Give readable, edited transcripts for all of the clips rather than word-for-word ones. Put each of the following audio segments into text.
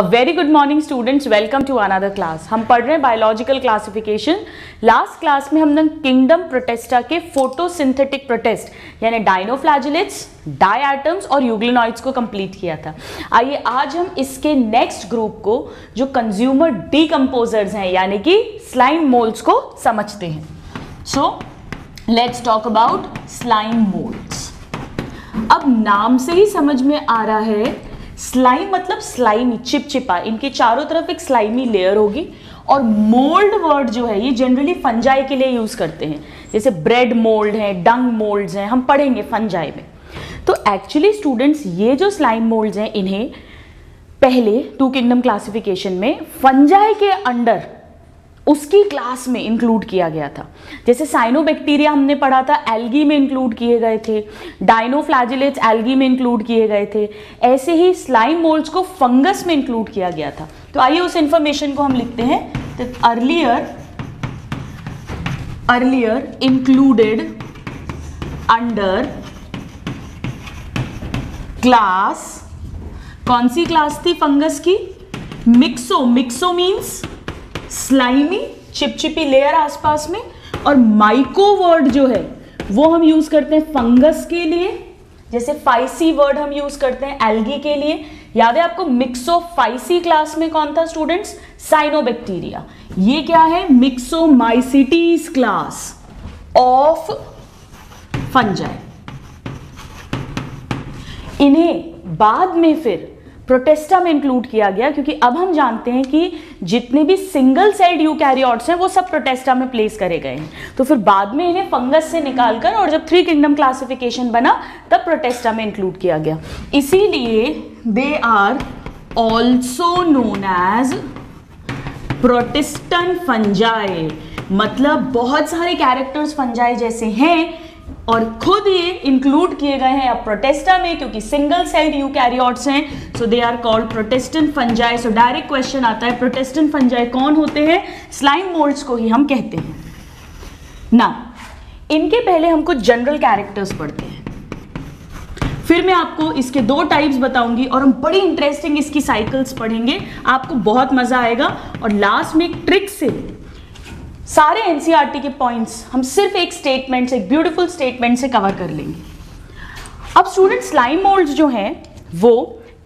A very good morning students, welcome to another class. हम पढ़ रहे हैं बायोलॉजिकल क्लासिफिकेशन। लास्ट क्लास में हमने किंगडम प्रोटेस्टा के फोटोसिंथेटिक प्रोटेस्ट यानी डायनोफ्लैजिलेट्स, डायटम्स और यूग्लिनॉइड्स को कंप्लीट किया था। आइए आज हम इसके नेक्स्ट ग्रुप को जो कंज्यूमर डीकंपोजर्स हैं यानी कि स्लाइम मोल्ड्स को समझते हैं। So let's talk about slime moulds. अब नाम से ही समझ में आ रहा है, स्लाइम मतलब स्लाइमी, चिपचिपा, इनके चारों तरफ एक स्लाइमी लेयर होगी। और मोल्ड वर्ड जो है ये जनरली फंजाई के लिए यूज करते हैं, जैसे ब्रेड मोल्ड है, डंग मोल्ड्स हैं, हम पढ़ेंगे फंजाई में। तो एक्चुअली स्टूडेंट्स ये जो स्लाइम मोल्ड्स हैं इन्हें पहले टू किंगडम क्लासिफिकेशन में फंजाई के अंडर उसकी क्लास में इंक्लूड किया गया था। जैसे साइनोबैक्टीरिया हमने पढ़ा था, एल्गी में इंक्लूड किए गए थे, डायनोफ्लैजिलेट्स एल्गी में इंक्लूड किए गए थे, ऐसे ही स्लाइम मोल्ड्स को फंगस में इंक्लूड किया गया था। तो आइए उस इंफॉर्मेशन को हम लिखते हैं। तो अर्लियर इंक्लूडेड अंडर क्लास, कौन सी क्लास थी फंगस की? मिक्सो। मिक्सो मीन्स स्लाइमी, चिपचिपी लेयर आसपास में। और माइको वर्ड जो है वो हम यूज करते हैं फंगस के लिए, जैसे फाइसी वर्ड हम यूज करते हैं एल्गी के लिए। याद है आपको मिक्सोफाइसी क्लास में कौन था स्टूडेंट्स? साइनोबैक्टीरिया। ये क्या है? मिक्सोमाइसिटीज क्लास ऑफ फंजाई। इन्हें बाद में फिर प्रोटेस्टा में इंक्लूड किया गया, क्योंकि अब हम जानते हैं कि जितने भी सिंगल सेल्ड यूकैरियोट्स हैं वो सब प्रोटेस्टा में प्लेस करे गए हैं। तो फिर बाद में इन्हें फंगस से निकालकर और जब थ्री किंगडम क्लासिफिकेशन बना तब प्रोटेस्टा में इंक्लूड किया गया। इसीलिए they are also known as protistan fungi. मतलब बहुत सारे कैरेक्टर्स फंजाई जैसे हैं और खुद ये इंक्लूड किए गए हैं अब प्रोटेस्टा में, क्योंकि सिंगल सेल्ड यूकैरियोट्स हैं। So they are called protestant fungi. So direct question आता है, प्रोटेस्टेंट फंजाई कौन होते हैं? स्लाइम मोल्ड्स को ही हम कहते हैं ना। इनके पहले हम कुछ जनरल कैरेक्टर्स पढ़ते हैं, फिर मैं आपको इसके दो टाइप्स बताऊंगी और हम बड़ी इंटरेस्टिंग इसकी साइकिल्स पढ़ेंगे, आपको बहुत मजा आएगा। और लास्ट में एक ट्रिक से सारे एनसीईआरटी के पॉइंट्स हम सिर्फ एक स्टेटमेंट से, एक ब्यूटीफुल स्टेटमेंट से कवर कर लेंगे। अब स्टूडेंट स्लाइम मोल्ड्स जो हैं वो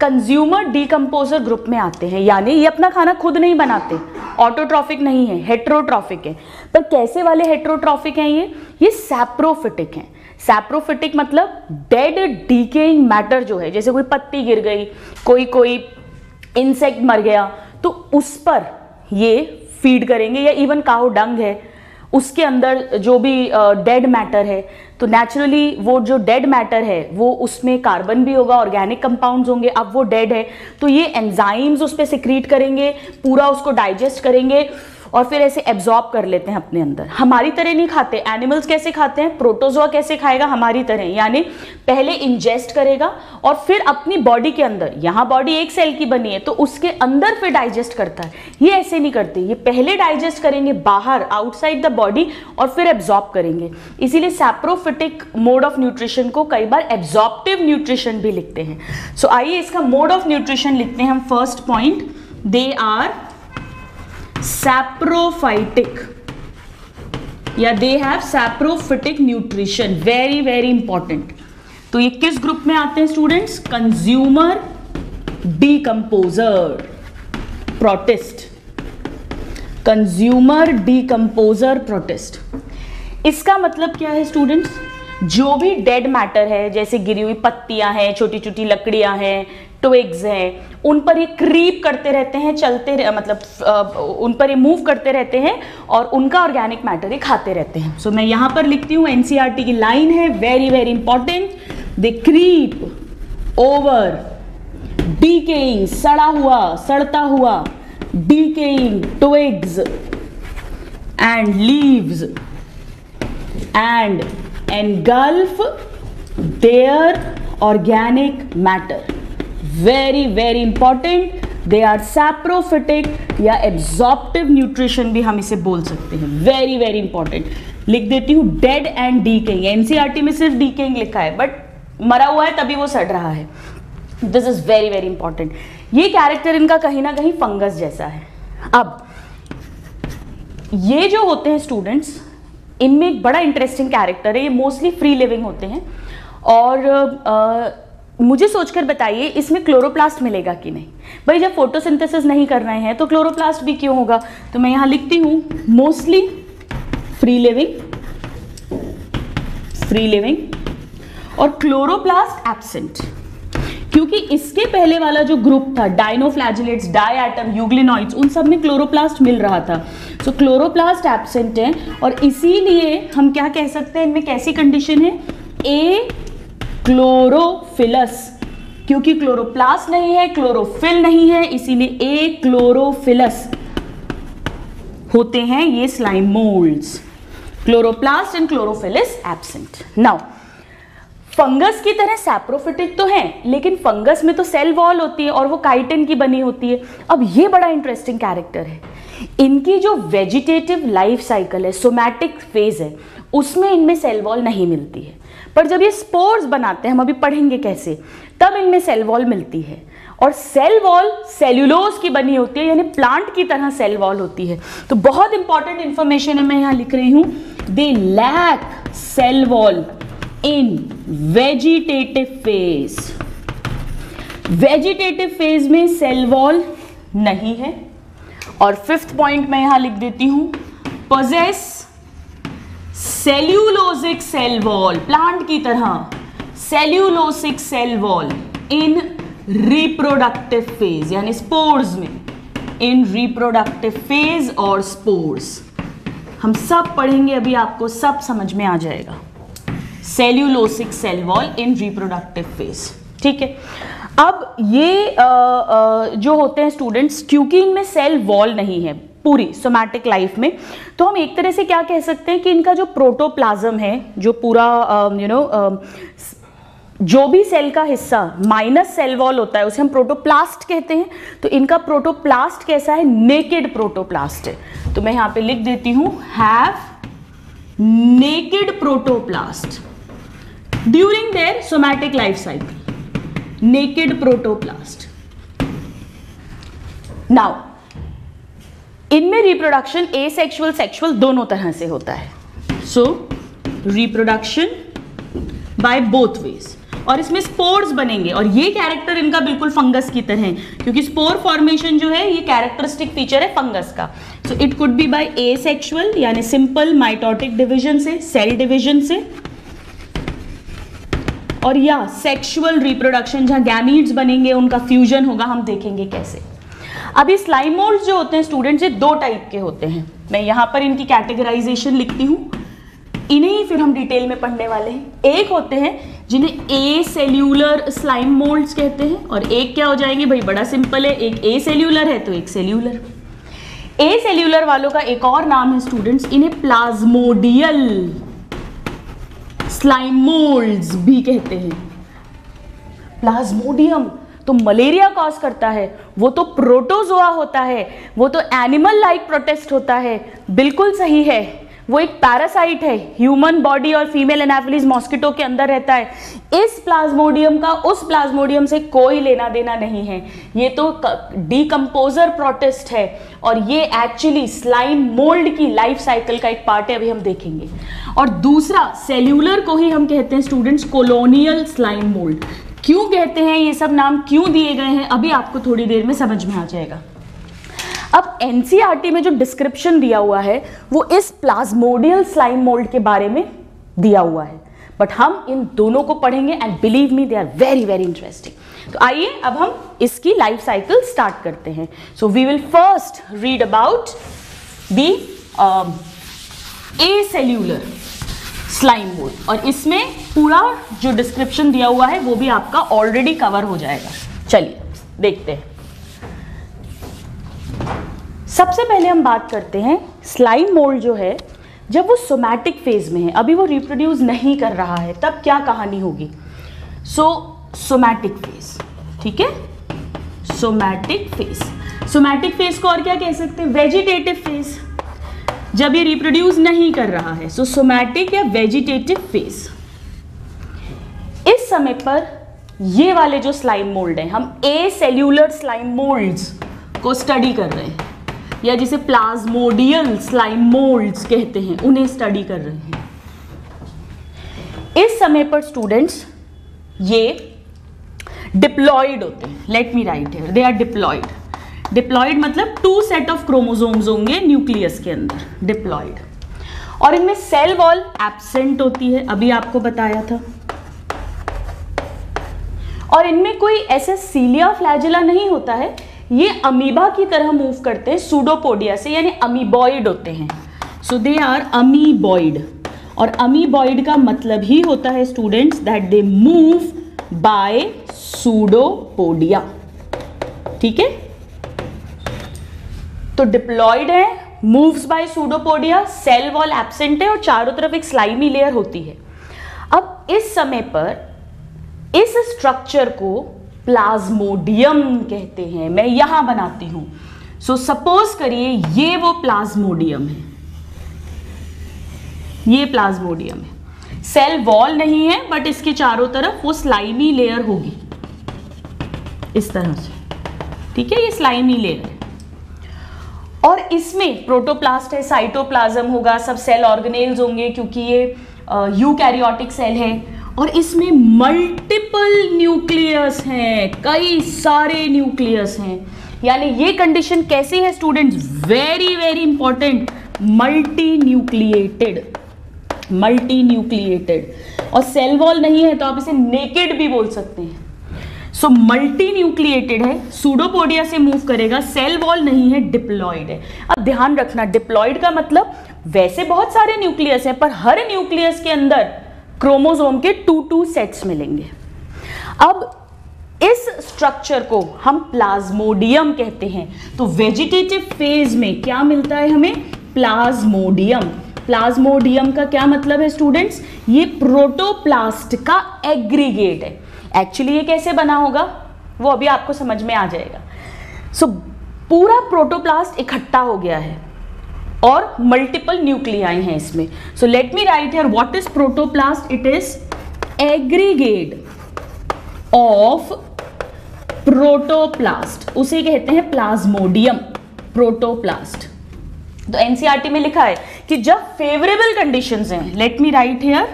कंज्यूमर डीकंपोजर ग्रुप में आते हैं, यानी ये अपना खाना खुद नहीं बनाते, ऑटोट्रॉफिक नहीं है, हेट्रोट्रॉफिक है। पर कैसे वाले हेट्रोट्रॉफिक हैं ये सैप्रोफिटिक हैं। सैप्रोफिटिक मतलब डेड डीकेइंग मैटर जो है, जैसे कोई पत्ती गिर गई, कोई इंसेक्ट मर गया, तो उस पर ये फीड करेंगे। या इवन काउ डंग है, उसके अंदर जो भी डेड मैटर है, तो नेचुरली वो जो डेड मैटर है वो उसमें कार्बन भी होगा, ऑर्गेनिक कंपाउंड्स होंगे। अब वो डेड है तो ये एंजाइम्स उस पर सिक्रीट करेंगे, पूरा उसको डाइजेस्ट करेंगे और फिर ऐसे एब्जॉर्ब कर लेते हैं अपने अंदर। हमारी तरह नहीं खाते। एनिमल्स कैसे खाते हैं? प्रोटोजोआ कैसे खाएगा? हमारी तरह, यानी पहले इंजेस्ट करेगा और फिर अपनी बॉडी के अंदर, यहाँ बॉडी एक सेल की बनी है तो उसके अंदर फिर डाइजेस्ट करता है। ये ऐसे नहीं करते, ये पहले डाइजेस्ट करेंगे बाहर, आउटसाइड द बॉडी, और फिर एब्जॉर्ब करेंगे। इसीलिए सैप्रोफिटिक मोड ऑफ न्यूट्रिशन को कई बार एब्जॉर्प्टिव न्यूट्रिशन भी लिखते हैं। सो आइए इसका मोड ऑफ न्यूट्रिशन लिखते हैं हम। First point, they are saprophytic या they have saprophytic nutrition. Very very important. तो ये किस ग्रुप में आते हैं students? Consumer decomposer protist. Consumer decomposer protist, इसका मतलब क्या है स्टूडेंट्स? जो भी डेड मैटर है, जैसे गिरी हुई पत्तियां हैं, छोटी छोटी लकड़ियां हैं, ट्विग्स हैं, उन पर ये क्रीप करते रहते हैं, मतलब उन पर ये मूव करते रहते हैं और उनका ऑर्गेनिक मैटर ये खाते रहते हैं। सो मैं यहां पर लिखती हूं, एनसीईआरटी की लाइन है, वेरी वेरी इंपॉर्टेंट। दे क्रीप ओवर डीकेइंग, सड़ता हुआ decaying twigs and leaves and engulf their organic matter. Very very important. They are saprophytic या absorptive nutrition भी हम इसे बोल सकते हैं। Very very important. लिख देती हूँ dead and decaying। एनसीईआरटी में सिर्फ decaying लिखा है, बट मरा हुआ है तभी वो सड़ रहा है। This is very very important. ये कैरेक्टर इनका कहीं ना कहीं फंगस जैसा है। अब ये जो होते हैं स्टूडेंट्स, इनमें एक बड़ा इंटरेस्टिंग कैरेक्टर है, ये मोस्टली फ्री लिविंग होते हैं। और मुझे सोचकर बताइए इसमें क्लोरोप्लास्ट मिलेगा कि नहीं। भाई जब फोटोसिंथेसिस नहीं कर रहे हैं तो क्लोरोप्लास्ट भी क्यों होगा, तो मैं यहां लिखती हूं मोस्टली फ्री लिविंग और क्लोरोप्लास्ट एब्सेंट, क्योंकि इसके पहले वाला जो ग्रुप था डाइनोफ्लैजिलेट्स, डायएटम, यूग्लिनॉइड्स, उन सब में क्लोरोप्लास्ट मिल रहा था। सो क्लोरोप्लास्ट एब्सेंट है और इसीलिए हम क्या कह सकते हैं, इनमें कैसी कंडीशन है, ए क्लोरोफिलस, क्योंकि क्लोरोप्लास्ट नहीं है, क्लोरोफिल नहीं है, इसीलिए ए क्लोरोफिलस होते हैं ये slime moulds. Chloroplast and chlorophyll is absent. Now fungus की तरह सैप्रोफिटिक तो है, लेकिन फंगस में तो सेल वॉल होती है और वो काइटिन की बनी होती है। अब ये बड़ा इंटरेस्टिंग कैरेक्टर है, इनकी जो वेजिटेटिव लाइफ साइकिल है, सोमैटिक फेज है, उसमें इनमें सेल वॉल नहीं मिलती है, पर जब ये स्पोर्स बनाते हैं, हम अभी पढ़ेंगे कैसे, तब इनमें सेल वॉल मिलती है। और सेल वॉल सेल्यूलोज की बनी होती है, यानी प्लांट की तरह सेल वॉल होती है। तो बहुत इंपॉर्टेंट इंफॉर्मेशन है, मैं यहां लिख रही हूं, they lack cell wall in vegetative phase. Vegetative phase में सेल वॉल नहीं है। और फिफ्थ पॉइंट मैं यहां लिख देती हूं, possess cellulosic cell wall, plant की तरह cellulosic cell wall in reproductive phase, यानी स्पोर्स में, इन रिप्रोडक्टिव फेज और स्पोर्स। हम सब पढ़ेंगे अभी, आपको सब समझ में आ जाएगा। Cellulosic cell wall in reproductive phase, ठीक है। अब ये जो होते हैं स्टूडेंट्स, क्योंकि इनमें सेल वॉल नहीं है पूरी सोमैटिक लाइफ में, तो हम एक तरह से क्या कह सकते हैं कि इनका जो प्रोटोप्लाज्म है, जो पूरा जो भी सेल का हिस्सा माइनस सेल वॉल होता है, उसे हम प्रोटोप्लास्ट कहते हैं। तो इनका प्रोटोप्लास्ट कैसा है, नेकेड प्रोटोप्लास्ट है। तो मैं यहां पे लिख देती हूं, have naked protoplast during their somatic life cycle, naked protoplast. Now इनमें रिप्रोडक्शन एसेक्सुअल सेक्सुअल दोनों तरह से होता है। सो रिप्रोडक्शन बाय बोथ वेज, और इसमें स्पोर्स बनेंगे। और ये कैरेक्टर इनका बिल्कुल फंगस की तरह है, क्योंकि स्पोर फॉर्मेशन जो है ये कैरेक्टरिस्टिक फीचर है फंगस का। So it could be by asexual, यानी सिंपल माइटोटिक डिवीजन से, सेल डिवीजन से, और या सेक्सुअल रिप्रोडक्शन, जहां गैमीट्स बनेंगे, उनका फ्यूजन होगा, हम देखेंगे कैसे। अभी स्लाइम मोल्ड्स जो होते हैं स्टूडेंट्स, ये दो टाइप के होते हैं। मैं यहां पर इनकी कैटेगराइजेशन लिखती हूं, इन्हें ही फिर हम डिटेल में पढ़ने वाले हैं। एक होते हैं जिन्हें ए सेल्यूलर स्लाइम मोल्ड्स कहते हैं, और एक क्या हो जाएंगे भाई, बड़ा सिंपल है, एक ए सेल्यूलर है तो एक सेल्यूलर। ए सेल्यूलर वालों का एक और नाम है स्टूडेंट्स, इन्हें प्लाज्मोडियल स्लाइम मोल्ड्स भी कहते हैं। प्लाज्मोडियम तो मलेरिया कॉज करता है, वो तो प्रोटोजोआ होता है, वो तो एनिमल लाइक प्रोटेस्ट होता है, बिल्कुल सही है। वो एक पैरासाइट है, ह्यूमन बॉडी और फीमेल एनाफिलीज मॉस्किटो के अंदर रहता है। इस प्लाज्मोडियम का उस प्लाज्मोडियम से कोई लेना देना नहीं है, ये तो डीकंपोजर प्रोटिस्ट है, और ये एक्चुअली स्लाइम मोल्ड की लाइफ साइकिल का एक पार्ट है, अभी हम देखेंगे। और दूसरा सेल्यूलर को ही हम कहते हैं स्टूडेंट्स कॉलोनियल स्लाइम मोल्ड। क्यों कहते हैं, ये सब नाम क्यों दिए गए हैं, अभी आपको थोड़ी देर में समझ में आ जाएगा। अब एनसीईआरटी में जो डिस्क्रिप्शन दिया हुआ है वो इस प्लाज्मोडियल स्लाइम मोल्ड के बारे में दिया हुआ है, बट हम इन दोनों को पढ़ेंगे and believe me they are very very interesting. तो आइए अब हम इसकी लाइफ साइकिल स्टार्ट करते हैं। So we will first read about the acellular slime mould, और इसमें पूरा जो डिस्क्रिप्शन दिया हुआ है वो भी आपका ऑलरेडी कवर हो जाएगा। चलिए देखते हैं। सबसे पहले हम बात करते हैं स्लाइम मोल्ड जो है, जब वो सोमैटिक फेज में है, अभी वो रिप्रोड्यूस नहीं कर रहा है, तब क्या कहानी होगी। सोमैटिक फेज, ठीक है, सोमैटिक फेज। सोमैटिक फेज को और क्या कह सकते हैं, वेजिटेटिव फेज, जब ये रिप्रोड्यूस नहीं कर रहा है। सोमैटिक या वेजिटेटिव फेज, इस समय पर ये वाले जो स्लाइम मोल्ड हैं, हम ए सेल्यूलर स्लाइम मोल्ड्स को स्टडी कर रहे हैं, या जिसे प्लाज्मोडियल स्लाइम मोल्ड्स कहते हैं, उन्हें स्टडी कर रहे हैं। इस समय पर स्टूडेंट्स ये डिप्लॉयड होते हैं। Let me write here, they are diploid. Diploid मतलब 2 सेट ऑफ क्रोमोसोम्स होंगे न्यूक्लियस के अंदर, डिप्लॉयड। और इनमें सेल वॉल एब्सेंट होती है, अभी आपको बताया था। और इनमें कोई ऐसा सीलिया फ्लैजिला नहीं होता है, ये अमीबा की तरह मूव करते हैं सूडोपोडिया से, यानी अमीबॉइड होते हैं। So they are amoeboid. और अमीबॉइड का मतलब ही होता है students that they move by pseudopodia. ठीक है, तो डिप्लॉयड है, moves by pseudopodia, cell wall absent है और चारों तरफ एक स्लाइमी लेयर होती है। अब इस समय पर इस स्ट्रक्चर को प्लाज्मोडियम कहते हैं। मैं यहां बनाती हूं। सो सपोज करिए ये वो प्लाज्मोडियम है, ये प्लाज्मोडियम है। सेल वॉल नहीं है बट इसके चारों तरफ वो स्लाइमी लेयर होगी इस तरह से। ठीक है, ये स्लाइमी लेयर है। और इसमें प्रोटोप्लास्ट है, साइटोप्लाज्म होगा, सब सेल ऑर्गेनेल्स होंगे क्योंकि ये यूकैरियोटिक सेल है। और इसमें मल्टीपल न्यूक्लियस हैं, कई सारे न्यूक्लियस हैं। यानी ये कंडीशन कैसी है students? Very very important, multi nucleated. Multi nucleated. और सेल वॉल नहीं है तो आप इसे नेकेड भी बोल सकते हैं। सो मल्टी न्यूक्लिएटेड है, सूडोपोडिया से मूव करेगा, सेल वॉल नहीं है, डिप्लॉयड है। अब ध्यान रखना, डिप्लॉयड का मतलब वैसे बहुत सारे न्यूक्लियस हैं पर हर न्यूक्लियस के अंदर क्रोमोसोम के 2 सेट्स मिलेंगे। अब इस स्ट्रक्चर को हम प्लाज्मोडियम कहते हैं। तो वेजिटेटिव फेज में क्या मिलता है हमें? प्लाज्मोडियम। प्लाज्मोडियम का क्या मतलब है स्टूडेंट्स? ये प्रोटोप्लास्ट का एग्रीगेट है। एक्चुअली ये कैसे बना होगा वो अभी आपको समझ में आ जाएगा। सो पूरा प्रोटोप्लास्ट इकट्ठा हो गया है और मल्टीपल न्यूक्लियाई हैं इसमें। So let me write here, what is protoplast? It is aggregate of protoplast, उसे कहते हैं प्लाज्मोडियम, प्रोटोप्लास्ट। तो एनसीईआरटी में लिखा है कि जब फेवरेबल कंडीशंस हैं, let me write here,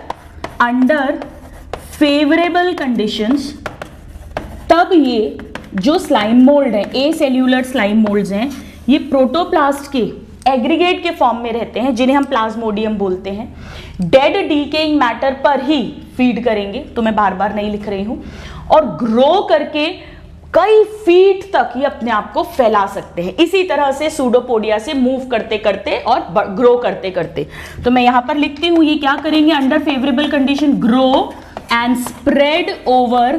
under favourable conditions, तब ये जो स्लाइम मोल्ड है, ए सेल्यूलर स्लाइम मोल्ड्स हैं, ये प्रोटोप्लास्ट के एग्रीगेट के फॉर्म में रहते हैं जिन्हें हम प्लाज्मोडियम बोलते हैं। डेड डीकेइंग मैटर पर ही फीड करेंगे, तो मैं बार बार नहीं लिख रही हूं, और ग्रो करके कई फीट तक ये अपने आप को फैला सकते हैं। इसी तरह से सूडोपोडिया से मूव करते करते और ग्रो करते करते। तो मैं यहां पर लिखती हूं, ये क्या करेंगे? Under favourable condition grow and spread over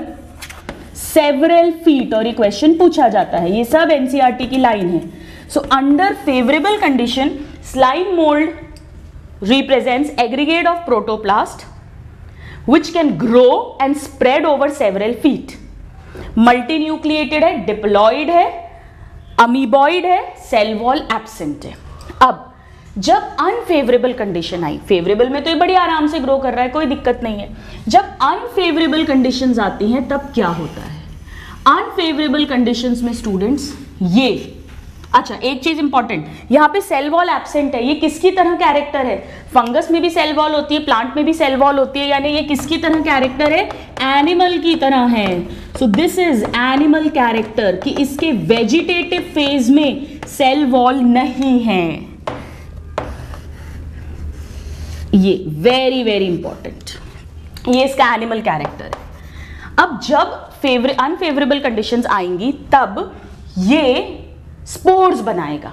several feet. और ये क्वेश्चन पूछा जाता है, ये सब एनसीईआरटी की लाइन है। So under favourable condition slime mould represents aggregate of protoplast which can grow and spread over several feet. Multi nucleated है, डिप्लॉयड है, अमीबॉइड है, सेल वॉल एब्सेंट है। अब जब अनफेवरेबल कंडीशन आई, फेवरेबल में तो ये बड़ी आराम से ग्रो कर रहा है, कोई दिक्कत नहीं है। जब अनफेवरेबल कंडीशंस आती हैं तब क्या होता है? अनफेवरेबल कंडीशंस में स्टूडेंट्स ये, अच्छा एक चीज इंपॉर्टेंट, यहाँ पे सेल वॉल एब्सेंट है। ये किसकी तरह कैरेक्टर है? फंगस में भी सेल वॉल होती है, प्लांट में भी सेल वॉल होती है, यानी ये किसकी तरह कैरेक्टर है? एनिमल की तरह है। सो दिस इज एनिमल कैरेक्टर, कि इसके वेजिटेटिव फेज में सेल वॉल नहीं है। ये वेरी वेरी इंपॉर्टेंट, ये इसका एनिमल कैरेक्टर है। अब जब अनफेवरेबल कंडीशंस आएंगी तब ये स्पोर्स बनाएगा,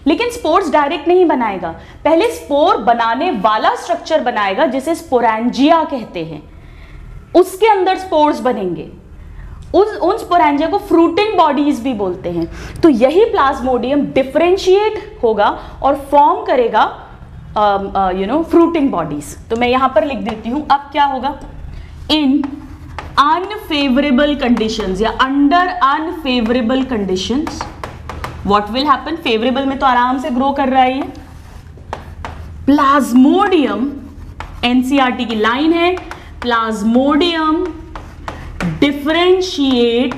लेकिन स्पोर्स डायरेक्ट नहीं बनाएगा, पहले स्पोर बनाने वाला स्ट्रक्चर बनाएगा जिसे स्पोरेंजिया कहते हैं। उसके अंदर स्पोर्स बनेंगे, उन स्पोरेंजिया को फ्रूटिंग बॉडीज भी बोलते हैं। तो यही प्लाज्मोडियम डिफरेंशिएट होगा और फॉर्म करेगा फ्रूटिंग बॉडीज। तो मैं यहां पर लिख देती हूं, अब क्या होगा? इन अनफेवरेबल कंडीशंस या under unfavourable conditions what will happen? Favourable में तो आराम से ग्रो कर रहा है ये। प्लाज्मोडियम, एनसीईआरटी की लाइन है, Plasmodium differentiate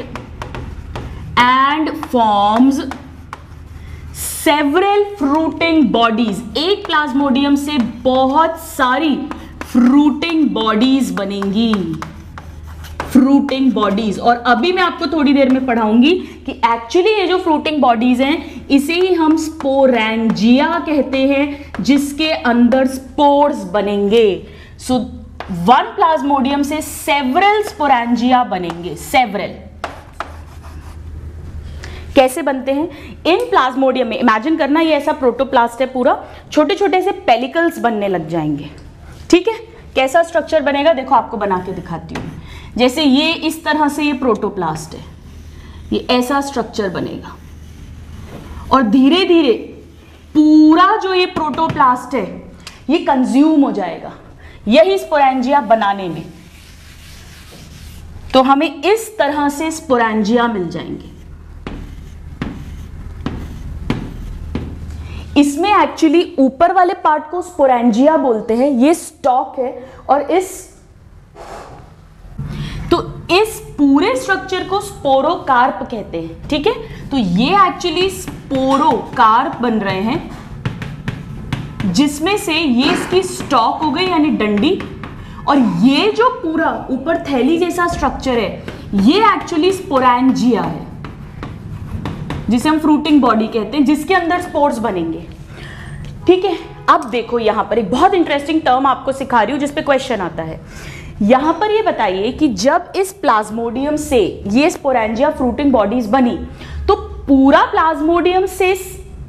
and forms several fruiting bodies. एक प्लाज्मोडियम से बहुत सारी फ्रूटिंग बॉडीज बनेंगी, फ्रूटिंग बॉडीज। और अभी मैं आपको थोड़ी देर में पढ़ाऊंगी कि एक्चुअली ये जो फ्रूटिंग बॉडीज हैं इसे ही हम स्पोरेंजिया कहते हैं, जिसके अंदर स्पोर्स बनेंगे। सो वन प्लाज्मोडियम से सेवरल स्पोरेंजिया बनेंगे। सेवरल कैसे बनते हैं? इन प्लाज्मोडियम में इमेजिन करना, ये ऐसा प्रोटोप्लास्ट है पूरा, छोटे छोटे से पेलिकल्स बनने लग जाएंगे। ठीक है, कैसा स्ट्रक्चर बनेगा देखो, आपको बना के दिखाती हूं। जैसे ये इस तरह से ये प्रोटोप्लास्ट है, ये ऐसा स्ट्रक्चर बनेगा और धीरे धीरे पूरा जो ये प्रोटोप्लास्ट है ये कंज्यूम हो जाएगा यही स्पोरेंजिया बनाने में। तो हमें इस तरह से स्पोरेंजिया मिल जाएंगे। इसमें एक्चुअली ऊपर वाले पार्ट को स्पोरेंजिया बोलते हैं, ये स्टॉक है, और इस पूरे स्ट्रक्चर को स्पोरोकार्प कहते हैं। ठीक है, तो ये एक्चुअली स्पोरोकार्प बन रहे हैं, जिसमें से ये इसकी स्टॉक हो गई यानी डंडी, और ये जो पूरा ऊपर थैली जैसा स्ट्रक्चर है ये एक्चुअली स्पोरेंजिया है, जिसे हम फ्रूटिंग बॉडी कहते हैं, जिसके अंदर स्पोर्स बनेंगे। ठीक है, अब देखो यहां पर एक बहुत इंटरेस्टिंग टर्म आपको सिखा रही हूं जिस पे क्वेश्चन आता है। यहां पर ये बताइए कि जब इस प्लाज्मोडियम से ये स्पोरेंजिया फ्रूटिंग बॉडीज बनी तो पूरा प्लाज्मोडियम से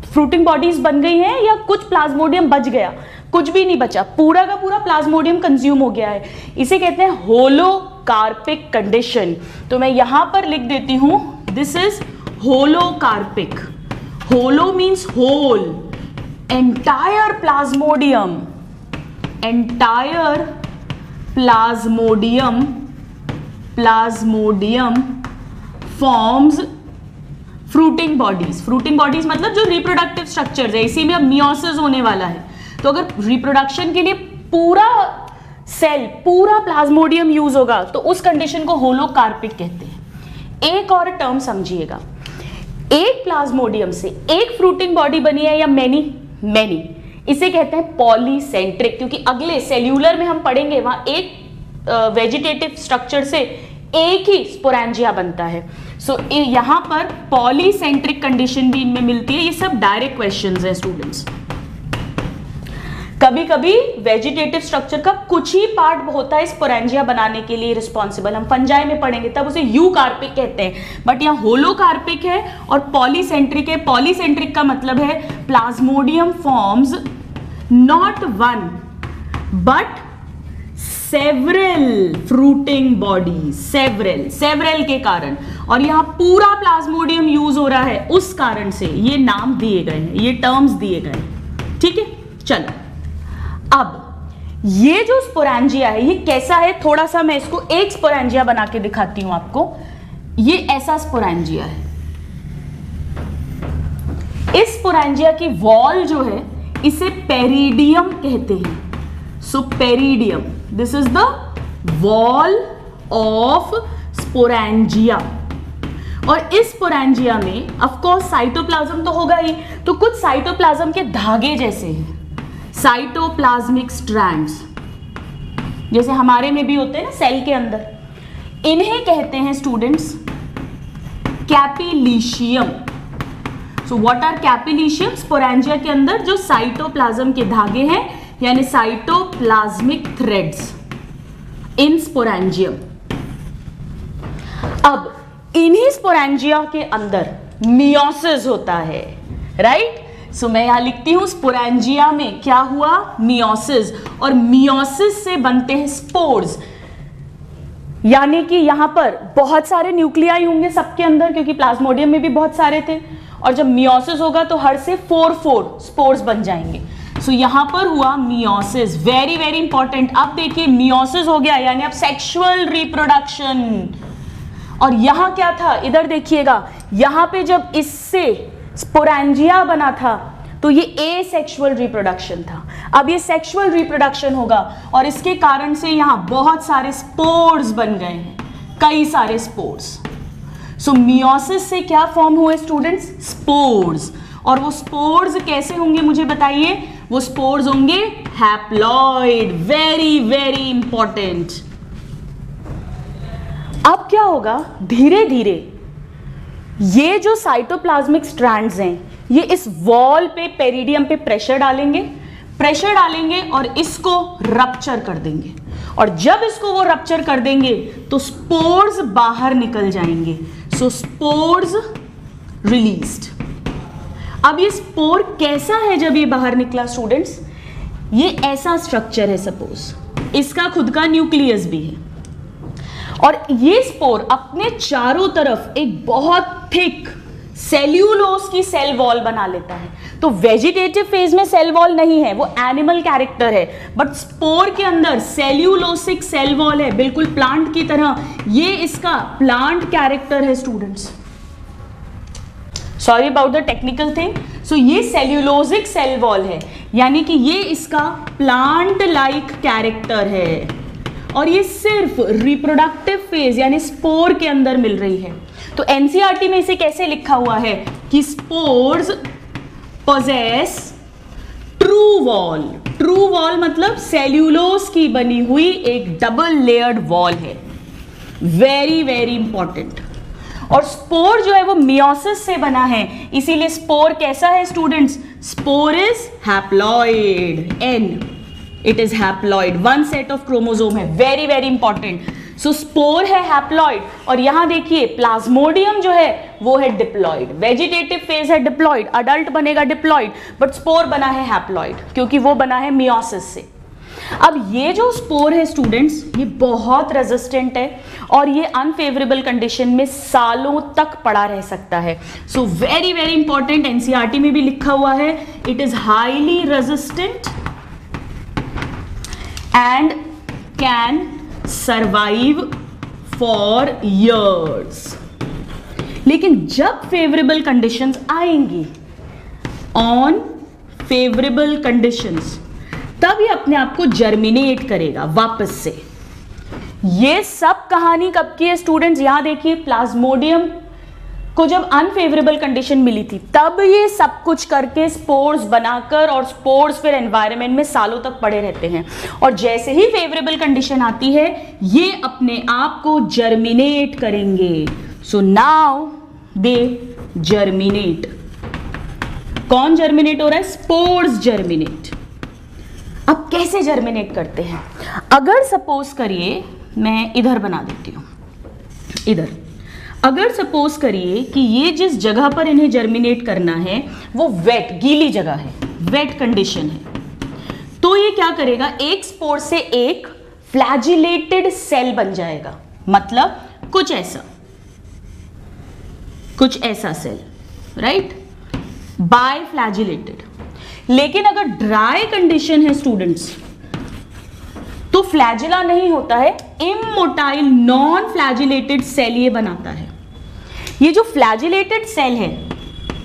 फ्रूटिंग बॉडीज बन गई हैं या कुछ प्लाज्मोडियम बच गया? कुछ भी नहीं बचा, पूरा का पूरा प्लाज्मोडियम कंज्यूम हो गया है। इसे कहते हैं होलोकार्पिक कंडीशन। तो मैं यहां पर लिख देती हूं, this is holocarpic. Holo means whole, entire plasmodium, entire plasmodium forms fruiting bodies. Fruiting bodies मतलब जो रिप्रोडक्टिव स्ट्रक्चर्स है, इसी में अब मियोसिस होने वाला है। तो अगर रिप्रोडक्शन के लिए पूरा सेल, पूरा प्लाज्मोडियम यूज होगा तो उस कंडीशन को होलोकार्पिक कहते हैं। एक और टर्म समझिएगा, एक प्लाज्मोडियम से एक फ्रूटिंग बॉडी बनी है या मेनी, इसे कहते हैं पॉलीसेंट्रिक, क्योंकि अगले सेल्यूलर में हम पढ़ेंगे वहां एक वेजिटेटिव स्ट्रक्चर से एक ही स्पोरेंजिया बनता है। सो यहां पर पॉलीसेंट्रिक कंडीशन भी इनमें मिलती है। ये सब डायरेक्ट क्वेश्चंस हैं स्टूडेंट्स। कभी कभी वेजिटेटिव स्ट्रक्चर का कुछ ही पार्ट होता है स्पोरेंजिया बनाने के लिए रिस्पॉन्सिबल, हम फंजाई में पढ़ेंगे तब उसे यूकार्पिक कहते हैं, बट यहाँ होलोकार्पिक है और पॉलीसेंट्रिक है। पॉलीसेंट्रिक का मतलब है Plasmodium forms not one but several fruiting bodies, several के कारण, और यहाँ पूरा प्लाज्मोडियम यूज हो रहा है, उस कारण से ये नाम दिए गए हैं, ये टर्म्स दिए गए हैं। ठीक है, चलो अब ये जो स्पोरेंजिया है ये कैसा है, थोड़ा सा मैं इसको एक स्पोरेंजिया बना के दिखाती हूं आपको। ये ऐसा स्पोरेंजिया है। इस स्पोरेंजिया की वॉल जो है इसे पेरिडियम कहते हैं। So peridium, this is the wall of sporangia. और इस स्पोरेंजिया में ऑफ कोर्स साइटोप्लाज्म तो होगा ही, तो कुछ साइटोप्लाज्म के धागे जैसे हैं, साइटोप्लाज्मिक स्ट्रैंड्स, जैसे हमारे में भी होते हैं ना सेल के अंदर, इन्हें कहते हैं students capillitium. So what are capillitium? Sporangia के अंदर जो साइटोप्लाज्म के धागे हैं यानी साइटोप्लाज्मिक थ्रेड्स इन स्पोरेंजियम। अब इन्हीं स्पोरेंजिया के अंदर मियोसिस होता है, राइट? सो मैं यहां लिखती हूं स्पोरेंजिया में क्या हुआ, मियोसिस, और मियोसिस से बनते हैं स्पोर्स, यानी कि यहां पर बहुत सारे न्यूक्लियाई होंगे सबके अंदर, क्योंकि प्लाज्मोडियम में भी बहुत सारे थे, और जब मियोसिस होगा तो हर से 4 स्पोर्स बन जाएंगे। सो यहां पर हुआ मियोसिस, वेरी वेरी इंपॉर्टेंट। अब देखिए मियोसिस हो गया यानी अब सेक्सुअल रिप्रोडक्शन, और यहां क्या था, इधर देखिएगा, यहां पे जब इससे स्पोरेंजिया बना था तो ये एसेक्सुअल रिप्रोडक्शन था। अब ये सेक्सुअल रिप्रोडक्शन होगा और इसके कारण से यहां बहुत सारे स्पोर्स बन गए हैं। कई सारे स्पोर्स। सो मियोसिस से क्या फॉर्म हुए स्टूडेंट्स? स्पोर्स। और वो स्पोर्स कैसे होंगे मुझे बताइए? वो स्पोर्स होंगे हैप्लॉइड। Very very important. अब क्या होगा, धीरे धीरे ये जो साइटोप्लाज्मिक स्ट्रैंड्स हैं ये इस वॉल पे, पेरिडियम पे प्रेशर डालेंगे और इसको रप्चर कर देंगे। और जब इसको वो रप्चर कर देंगे तो स्पोर्स बाहर निकल जाएंगे। सो स्पोर्स रिलीज्ड। अब ये स्पोर कैसा है जब ये बाहर निकला स्टूडेंट्स? ये ऐसा स्ट्रक्चर है, सपोज इसका खुद का न्यूक्लियस भी है और ये स्पोर अपने चारों तरफ एक बहुत थिक सेल्यूलोज की सेल वॉल बना लेता है। तो वेजिटेटिव फेज में सेल वॉल नहीं है, वो एनिमल कैरेक्टर है, बट स्पोर के अंदर सेल्यूलोसिक सेल वॉल है, बिल्कुल प्लांट की तरह। ये इसका प्लांट कैरेक्टर है students. Sorry about the technical thing. सो ये सेल्यूलोजिक सेल वॉल है, यानी कि ये इसका प्लांट लाइक कैरेक्टर है और ये सिर्फ रिप्रोडक्टिव फेज यानी स्पोर के अंदर मिल रही है। तो एनसीईआरटी में इसे कैसे लिखा हुआ है कि spores possess true wall. True wall मतलब सेल्यूलोज की बनी हुई एक डबल लेयर्ड वॉल है। Very very important. और स्पोर जो है वो मियोसिस से बना है, इसीलिए स्पोर कैसा है students? Spore is haploid. And it is haploid, one set of chromosome है। Very very important. So spore है हैप्लॉइड और यहां देखिए प्लाज्मोडियम जो है वो है डिप्लॉइड। वेजिटेटिव फेज है डिप्लॉइड, अडल्ट बनेगा डिप्लॉइड, बट स्पोर बना है हैप्लॉइड क्योंकि वो बना है मियोसिस से। अब ये जो स्पोर है स्टूडेंट्स ये बहुत रेजिस्टेंट है और ये अनफेवरेबल कंडीशन में सालों तक पड़ा रह सकता है। So very very important, NCERT में भी लिखा हुआ है, it is highly resistant and can survive for years. लेकिन जब फेवरेबल कंडीशंस आएंगी, ऑन फेवरेबल कंडीशंस, तब ये अपने आप को जर्मिनेट करेगा वापस से। ये सब कहानी कब की है स्टूडेंट्स? यहां देखिए प्लाज्मोडियम को जब अनफेवरेबल कंडीशन मिली थी तब ये सब कुछ करके स्पोर्स बनाकर, और स्पोर्स फिर एनवायरनमेंट में सालों तक पड़े रहते हैं और जैसे ही फेवरेबल कंडीशन आती है ये अपने आप को जर्मिनेट करेंगे। So now they germinate. कौन जर्मिनेट हो रहा है? Spores germinate. अब कैसे जर्मिनेट करते हैं? अगर सपोज करिए, मैं इधर बना देती हूं, इधर। अगर सपोज करिए कि ये जिस जगह पर इन्हें जर्मिनेट करना है वो वेट, गीली जगह है, वेट कंडीशन है, तो ये क्या करेगा? एक स्पोर से एक फ्लैजिलेटेड सेल बन जाएगा। मतलब कुछ ऐसा सेल, राइट? Bye flagellated. लेकिन अगर ड्राई कंडीशन है स्टूडेंट्स तो फ्लैजिला नहीं होता है, इमोटाइल नॉन फ्लैजिलेटेड सेल ये बनाता है। ये जो फ्लैजिलेटेड सेल है,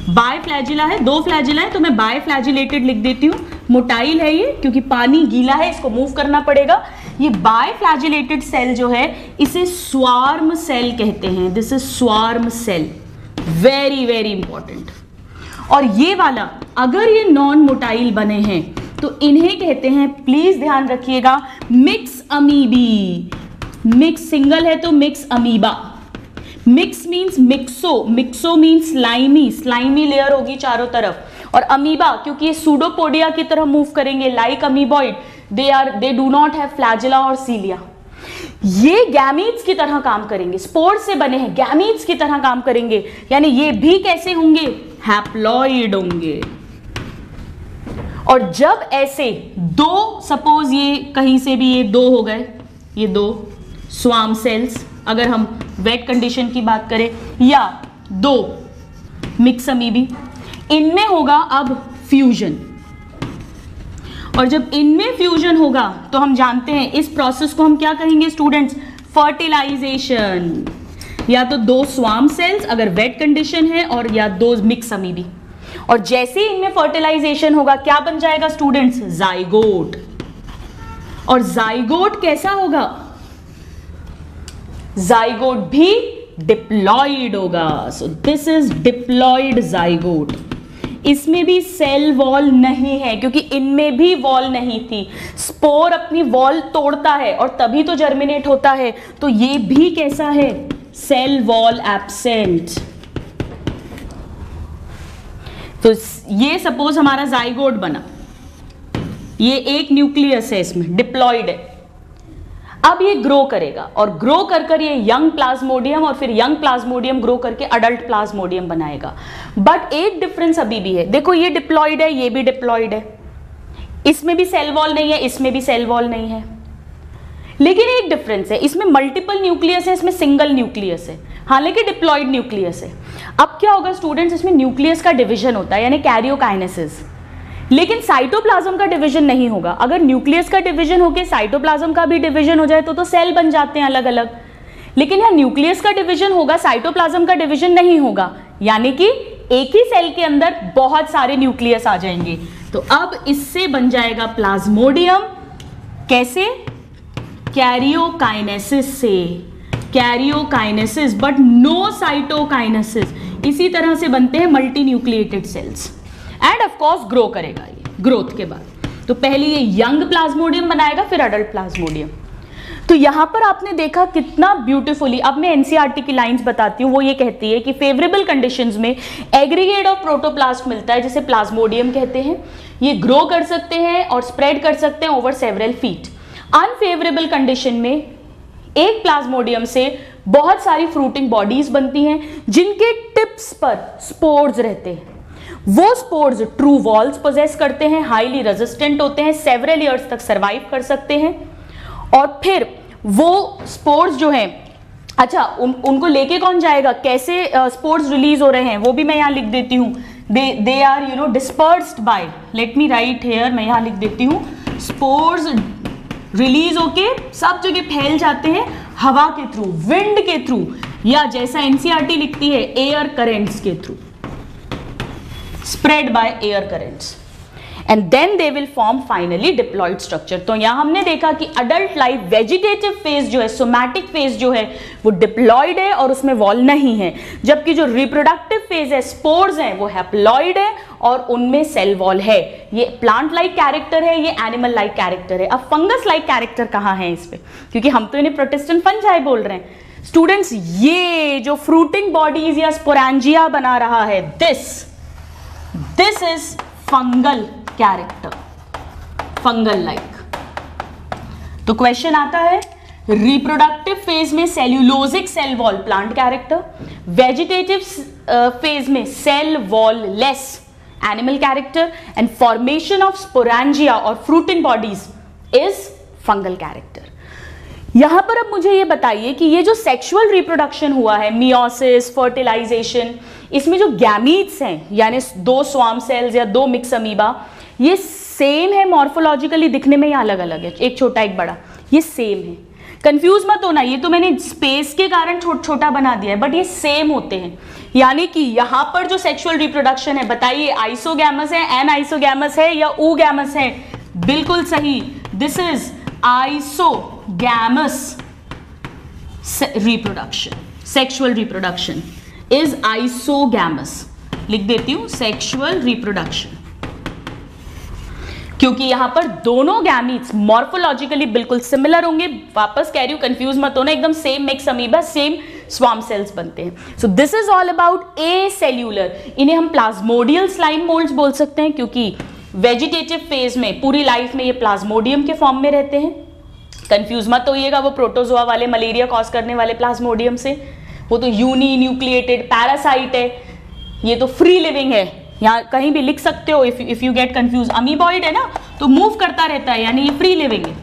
बाय फ्लैजिला है, दो फ्लैजिला है तो मैं बाय फ्लैजिलेटेड लिख देती हूं। मोटाइल है ये क्योंकि पानी गीला है, इसको मूव करना पड़ेगा। ये बाय फ्लैजिलेटेड सेल जो है इसे स्वार्म सेल कहते हैं। This is swarm cell. Very very important. और ये वाला अगर ये नॉन मोटाइल बने हैं तो इन्हें कहते हैं, प्लीज ध्यान रखिएगा, मिक्स अमीबी। मिक्स सिंगल है तो mix amoeba. Mix means myxo, myxo means slimy, slimy layer होगी चारों तरफ। और अमीबा क्योंकि ये सूडोपोडिया की तरह मूव करेंगे, like amoeboid, they do not have flagella और सीलिया। ये गैमीट्स की तरह काम करेंगे, स्पोर से बने हैं, गैमीट्स की तरह काम करेंगे। यानी ये भी कैसे होंगे? हैप्लॉइड होंगे। और जब ऐसे दो, सपोज ये कहीं से भी ये दो हो गए, ये दो स्वार्म सेल्स, अगर हम वेट कंडीशन की बात करें, या दो मिक्स अमीबी, इनमें होगा अब फ्यूजन। और जब इनमें फ्यूजन होगा तो हम जानते हैं इस प्रोसेस को हम क्या कहेंगे स्टूडेंट्स? फर्टिलाइजेशन। या तो दो स्वार्म सेल्स अगर वेट कंडीशन है, और या दो मिक्स अमीबी। और जैसे ही इनमें फर्टिलाइजेशन होगा क्या बन जाएगा स्टूडेंट्स? जाइगोट। और जाइगोट कैसा होगा? जाइगोट भी डिप्लॉइड होगा। सो दिस इज डिप्लॉइड जाइगोट। इसमें भी सेल वॉल नहीं है क्योंकि इनमें भी वॉल नहीं थी। स्पोर अपनी वॉल तोड़ता है और तभी तो जर्मिनेट होता है, तो ये भी कैसा है, सेल वॉल एब्सेंट। तो ये सपोज हमारा जाइगोट बना, ये एक न्यूक्लियस है, इसमें डिप्लॉइड है। अब ये ग्रो करेगा और ग्रो कर ये यंग प्लाज्मोडियम और फिर यंग प्लाज्मोडियम ग्रो करके अडल्ट प्लाज्मोडियम बनाएगा। बट एक डिफरेंस अभी भी है, देखो ये डिप्लॉइड है, ये भी डिप्लॉइड है, इसमें भी सेल वॉल नहीं है, इसमें भी सेल वॉल नहीं है। लेकिन एक डिफरेंस है, इसमें मल्टीपल न्यूक्लियस है, इसमें सिंगल न्यूक्लियस है, हालांकि डिप्लॉइड न्यूक्लियस है। अब क्या होगा स्टूडेंट्स, इसमें न्यूक्लियस का डिवीजन होता है यानी कैरियोकाइनेसिस, लेकिन साइटोप्लाज्म का डिवीजन नहीं होगा। अगर न्यूक्लियस का डिवीजन होके साइटोप्लाज्म का भी डिवीजन हो जाए तो सेल बन जाते हैं अलग अलग, लेकिन यहाँ न्यूक्लियस का डिवीजन होगा, साइटोप्लाज्म का डिवीजन नहीं होगा, यानी कि एक ही सेल के अंदर बहुत सारे न्यूक्लियस आ जाएंगे। तो अब इससे बन जाएगा प्लाज्मोडियम, कैसे, कैरियोकाइनेसिस से, कैरियोकाइनेसिस बट नो साइटोकाइनेसिस। इसी तरह से बनते हैं multinucleated cells and of course grow करेगा ये ग्रोथ के बाद। तो पहले ये यंग प्लाज्मोडियम बनाएगा, फिर अडल्ट प्लाज्मोडियम। तो यहां पर आपने देखा कितना ब्यूटीफुली, अब मैं एनसीईआरटी की लाइंस बताती हूँ। वो ये कहती है कि फेवरेबल कंडीशंस में एग्रीगेट ऑफ प्रोटोप्लास्ट मिलता है जिसे प्लाज्मोडियम कहते हैं। ये ग्रो कर सकते हैं और स्प्रेड कर सकते हैं over several feet. Unfavourable condition में एक प्लाज्मोडियम से बहुत सारी फ्रूटिंग बॉडीज बनती हैं जिनके टिप्स पर स्पोर्स रहते हैं। वो स्पोर्स ट्रू वॉल्स पोजेस करते हैं, हाईली रेजिस्टेंट होते हैं, सेवरल ईयर्स तक सरवाइव कर सकते हैं। और फिर वो स्पोर्स जो हैं, अच्छा उनको लेके कौन जाएगा, कैसे स्पोर्स रिलीज हो रहे हैं वो भी मैं यहां लिख देती हूं। They are dispersed by, let me write here, मैं यहां लिख देती हूं, स्पोर्स रिलीज होके सब जगह फैल जाते हैं हवा के थ्रू, विंड के थ्रू, या जैसा एनसीईआरटी लिखती है एयर करेंट्स के through, spread by air currents and then they will form finally diploid structure। तो यहां हमने देखा कि adult life vegetative phase जो है, somatic phase जो है वो diploid है और उसमें wall नहीं है, जबकि जो reproductive phase है, spores हैं, वो haploid है और उनमें cell wall है। ये plant like character है, ये animal like character है। अब fungus like character कहाँ है इस पे, क्योंकि हम तो इन्हें protestant fungi बोल रहे हैं स्टूडेंट्स। ये जो fruiting bodies या sporangia बना रहा है, this is fungal character, fungal like। तो क्वेश्चन आता है, रिप्रोडक्टिव फेज में cellulosic cell wall plant character, vegetative phase में cell wall less animal character, and formation of sporangia और fruiting bodies is fungal character. यहां पर अब मुझे ये बताइए कि ये जो सेक्सुअल रिप्रोडक्शन हुआ है, मियोसिस, फर्टिलाइजेशन, इसमें जो गैमीट्स हैं यानी 2 स्वार्म सेल्स या 2 मिक्स अमीबा, ये सेम है मॉर्फोलॉजिकली, दिखने में ये अलग अलग है, एक छोटा एक बड़ा, ये सेम है। कंफ्यूज मत होना, ये तो मैंने स्पेस के कारण छोटा बना दिया है, बट ये सेम होते हैं। यानी कि यहां पर जो सेक्सुअल रिप्रोडक्शन है, बताइए आइसोगैमस है, एन आइसोगैमस है या ऊगैमस है? बिल्कुल सही, this is isogamous reproduction, sexual reproduction is isogamous. लिख देती हूं सेक्सुअल रिप्रोडक्शन, क्योंकि यहां पर दोनों गैमीट्स मॉर्फोलॉजिकली बिल्कुल सिमिलर होंगे। वापस कह रही हूं, कंफ्यूज मत होना, एकदम same mix amoeba, same swarm cells बनते हैं। So this is all about acellular. इन्हें हम प्लाज्मोडियल स्लाइम मोल्ड्स बोल सकते हैं क्योंकि वेजिटेटिव फेज में पूरी लाइफ में ये प्लाज्मोडियम के फॉर्म में रहते हैं। कंफ्यूज मत होइएगा वो प्रोटोजोआ वाले मलेरिया कॉज करने वाले प्लाज्मोडियम से, वो तो यूनी न्यूक्लिएटेड पैरासाइट है, ये तो फ्री लिविंग है, यहाँ कहीं भी लिख सकते हो if you get confuse. Amoeboid है ना, तो मूव करता रहता है, यानी ये फ्री लिविंग है।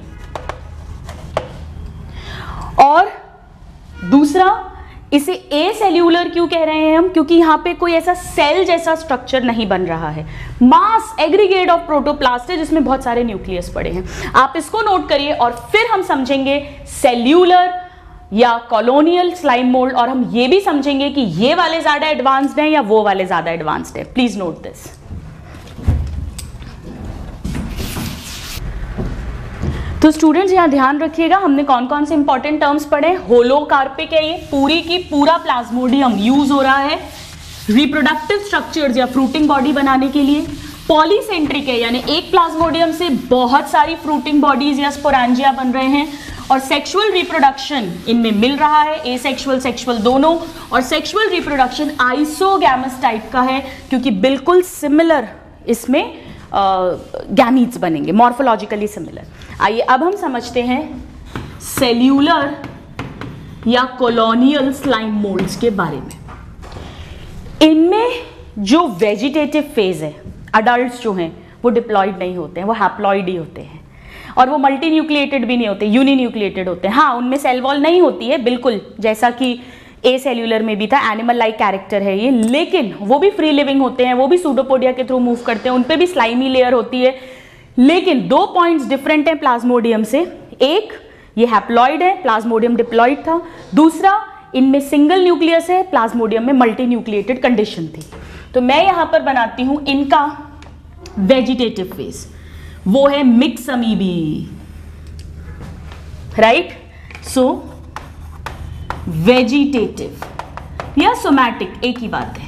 और दूसरा, इसे ए सेल्यूलर क्यों कह रहे हैं हम, क्योंकि यहां पे कोई ऐसा सेल जैसा स्ट्रक्चर नहीं बन रहा है, मास एग्रीगेट ऑफ प्रोटोप्लास्ट है जिसमें बहुत सारे न्यूक्लियस पड़े हैं। आप इसको नोट करिए और फिर हम समझेंगे सेल्यूलर या कॉलोनियल स्लाइम मोल्ड, और हम ये भी समझेंगे कि ये वाले ज्यादा एडवांस्ड हैं या वो वाले ज्यादा एडवांस्ड है। Please note this. तो स्टूडेंट्स यहाँ ध्यान रखिएगा, हमने कौन कौन से इंपॉर्टेंट टर्म्स पढ़े। होलोकार्पिक है, ये पूरी की पूरा प्लाज्मोडियम यूज हो रहा है रिप्रोडक्टिव स्ट्रक्चर्स या फ्रूटिंग बॉडी बनाने के लिए। पॉलीसेंट्रिक है, यानी एक प्लाज्मोडियम से बहुत सारी फ्रूटिंग बॉडीज या स्पोरेंजिया बन रहे हैं। और सेक्सुअल रिप्रोडक्शन इनमें मिल रहा है, एसेक्सुअल सेक्सुअल दोनों। और सेक्सुअल रिप्रोडक्शन आइसोगैमस टाइप का है, क्योंकि बिल्कुल सिमिलर इसमें गैमीट्स बनेंगे, मॉर्फोलॉजिकली सिमिलर। आइए अब हम समझते हैं सेल्यूलर या कॉलोनियल स्लाइम मोल्ड्स के बारे में। इनमें जो वेजिटेटिव फेज है, अडल्ट्स जो हैं वो डिप्लॉइड नहीं होते हैं, वो हैप्लॉइड ही होते हैं। और वो मल्टी न्यूक्लिएटेड भी नहीं होते, यूनि न्यूक्लिएटेड होते हैं। हाँ, उनमें सेल वॉल नहीं होती है बिल्कुल, जैसा कि ए सेल्यूलर में भी था, एनिमल लाइक कैरेक्टर है ये, लेकिन वो भी फ्री लिविंग होते हैं, वो भी सूडोपोडिया के थ्रू मूव करते हैं, उन पे भी स्लाइमी लेयर होती है। लेकिन दो पॉइंट्स डिफरेंट हैं प्लाज्मोडियम से। एक, ये हैप्लॉइड है, प्लाज्मोडियम डिप्लॉइड था। दूसरा, इनमें सिंगल न्यूक्लियस है, प्लाज्मोडियम में मल्टी न्यूक्लिएटेड कंडीशन थी। तो मैं यहां पर बनाती हूं इनका वेजिटेटिव फेज, वो है मिक्स अमीबी, राइट। सो वेजिटेटिव या सोमैटिक एक ही बात है।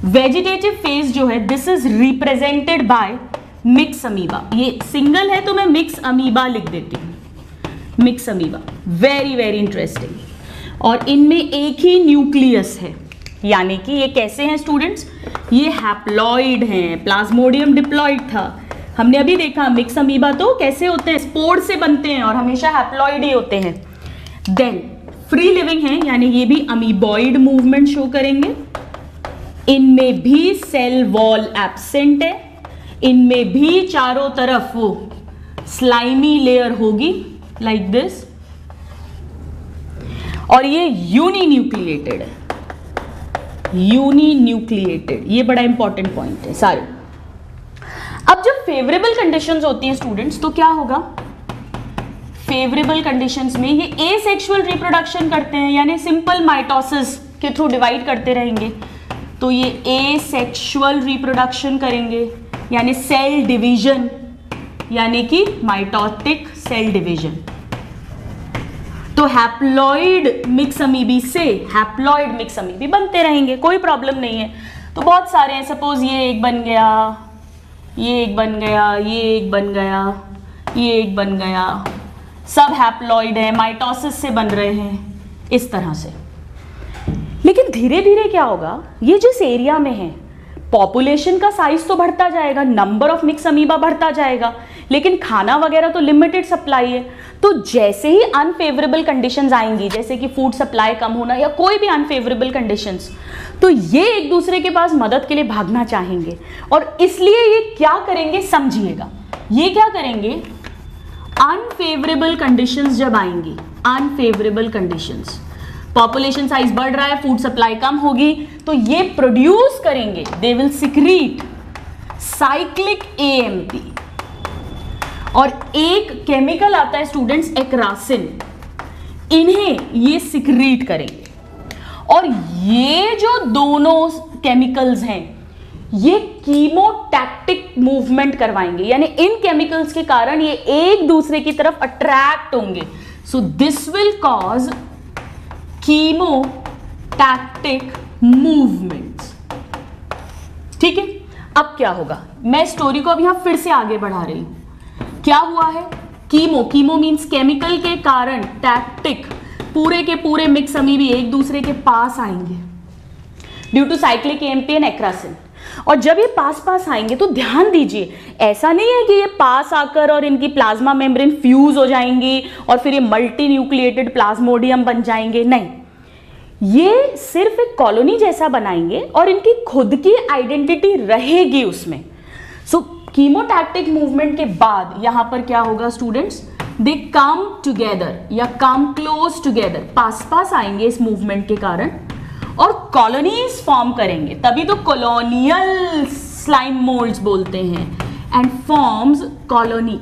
वेजिटेटिव फेज जो है, this is represented by mix amoeba. ये सिंगल है तो मैं मिक्स अमीबा लिख देती हूं, mix amoeba, very very interesting. और इनमें एक ही न्यूक्लियस है, यानी कि ये कैसे हैं स्टूडेंट्स, ये हैप्लॉइड हैं, प्लाज्मोडियम डिप्लॉइड था। हमने अभी देखा मिक्स अमीबा तो कैसे होते हैं, स्पोर से बनते हैं और हमेशा हैप्लॉइड ही होते हैं। देन फ्री लिविंग है, यानी ये भी अमीबॉइड मूवमेंट शो करेंगे। इनमें भी सेल वॉल एब्सेंट है, इनमें भी चारों तरफ वो स्लाइमी लेयर होगी लाइक दिस। और ये यूनी न्यूक्लिएटेड है, यूनी न्यूक्लिएटेड, ये बड़ा इंपॉर्टेंट पॉइंट है सारे। अब जब फेवरेबल कंडीशंस होती हैं स्टूडेंट्स, तो क्या होगा, फेवरेबल कंडीशंस में ये एसेक्सुअल रिप्रोडक्शन करते हैं, यानी सिंपल माइटोसिस के थ्रू डिवाइड करते रहेंगे। तो ये एसेक्सुअल रिप्रोडक्शन करेंगे, यानी सेल डिवीजन, यानी कि माइटोटिक सेल डिवीजन। तो हैप्लॉइड मिक्स अमीबी से हैप्लॉइड मिक्स अमीबी बनते रहेंगे, कोई प्रॉब्लम नहीं है। तो बहुत सारे हैं, सपोज ये एक बन गया, ये एक बन गया, ये एक बन गया, ये एक बन गया, सब हैप्लॉइड है, माइटोसिस से बन रहे हैं, इस तरह से। लेकिन धीरे धीरे क्या होगा, ये जिस एरिया में है पॉपुलेशन का साइज तो बढ़ता जाएगा, नंबर ऑफ मिक्स अमीबा बढ़ता जाएगा, लेकिन खाना वगैरह तो लिमिटेड सप्लाई है। तो जैसे ही अनफेवरेबल कंडीशंस आएंगी, जैसे कि फूड सप्लाई कम होना या कोई भी अनफेवरेबल कंडीशंस, तो ये एक दूसरे के पास मदद के लिए भागना चाहेंगे। और इसलिए ये क्या करेंगे समझिएगा, ये क्या करेंगे, अनफेवरेबल कंडीशंस जब आएंगी, अनफेवरेबल कंडीशंस, पॉपुलेशन साइज बढ़ रहा है, फूड सप्लाई कम होगी, तो ये प्रोड्यूस करेंगे, they will secrete cyclic AMP. और एक केमिकल आता है स्टूडेंट्स, एक्रासिन, इन्हें ये सिक्रीट करेंगे। और ये जो दोनों केमिकल्स हैं, ये कीमोटैक्टिक मूवमेंट करवाएंगे, यानी इन केमिकल्स के कारण ये एक दूसरे की तरफ अट्रैक्ट होंगे। So this will cause chemotactic movements. ठीक है, अब क्या होगा, मैं स्टोरी को अब यहां फिर से आगे बढ़ा रही हूं। क्या हुआ है, कीमो मींस केमिकल के कारण, टैक्टिक, पूरे के पूरे मिक्स अमीबी एक दूसरे के पास आएंगे due to cyclic AMP and acrasin. और जब ये पास पास आएंगे तो ध्यान दीजिए, ऐसा नहीं है कि ये पास आकर और इनकी प्लाज्मा मेम्ब्रेन फ्यूज हो जाएंगी और फिर ये मल्टी न्यूक्लिएटेड प्लाज्मोडियम बन जाएंगे, नहीं, ये सिर्फ एक कॉलोनी जैसा बनाएंगे और इनकी खुद की आइडेंटिटी रहेगी उसमें। सो कीमोटैक्टिक मूवमेंट के बाद यहां पर क्या होगा स्टूडेंट्स, दे कम टुगेदर या कम क्लोज टुगेदर, पास पास आएंगे इस मूवमेंट के कारण और कॉलोनीज फॉर्म करेंगे, तभी तो कॉलोनियल स्लाइम मोल्ड्स बोलते हैं, एंड फॉर्म्स कॉलोनी।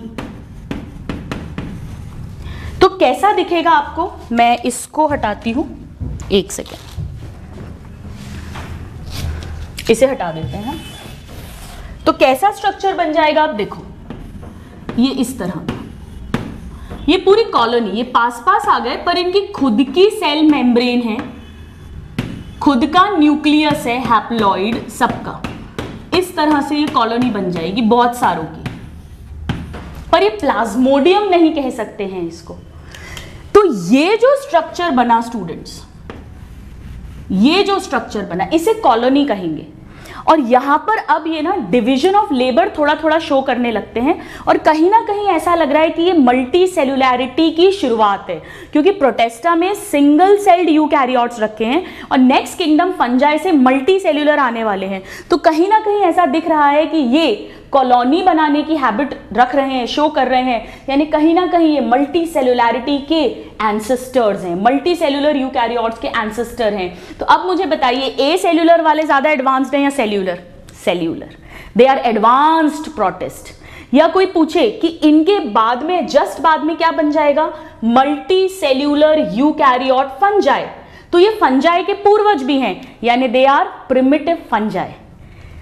तो कैसा दिखेगा आपको, मैं इसको हटाती हूं, एक सेकेंड, इसे हटा देते हैं। तो कैसा स्ट्रक्चर बन जाएगा आप देखो, ये इस तरह, ये पूरी कॉलोनी, ये पास पास आ गए पर इनकी खुद की सेल मेम्ब्रेन है, खुद का न्यूक्लियस है हैप्लॉइड सबका। इस तरह से ये कॉलोनी बन जाएगी बहुत सारों की, पर ये प्लाज्मोडियम नहीं कह सकते हैं इसको। तो ये जो स्ट्रक्चर बना स्टूडेंट्स, ये जो स्ट्रक्चर बना इसे कॉलोनी कहेंगे। और यहां पर अब ये ना डिवीजन ऑफ लेबर थोड़ा थोड़ा शो करने लगते हैं, और कहीं ना कहीं ऐसा लग रहा है कि ये मल्टी सेल्युलैरिटी की शुरुआत है, क्योंकि प्रोटेस्टा में सिंगल सेल्ड यूकैरियोट्स रखे हैं और नेक्स्ट किंगडम फंजाई से मल्टी सेल्युलर आने वाले हैं। तो कहीं ना कहीं ऐसा दिख रहा है कि ये कॉलोनी बनाने की हैबिट रख रहे हैं, शो कर रहे हैं, यानी कहीं ना कहीं ये मल्टी सेल्युलैरिटी के एंसेस्टर्स हैं, मल्टी सेल्युलर यूकैरियोट्स के एंसेस्टर हैं। तो अब मुझे बताइए, ए सेल्युलर वाले ज्यादा एडवांस्ड हैं या cellular? Cellular, they are advanced protist. या कोई पूछे कि इनके बाद में, जस्ट बाद में क्या बन जाएगा? Multi cellular eukaryote fungi. तो ये फंजाई के पूर्वज भी हैं, यानी दे आर प्रिमिटिव फंजाई।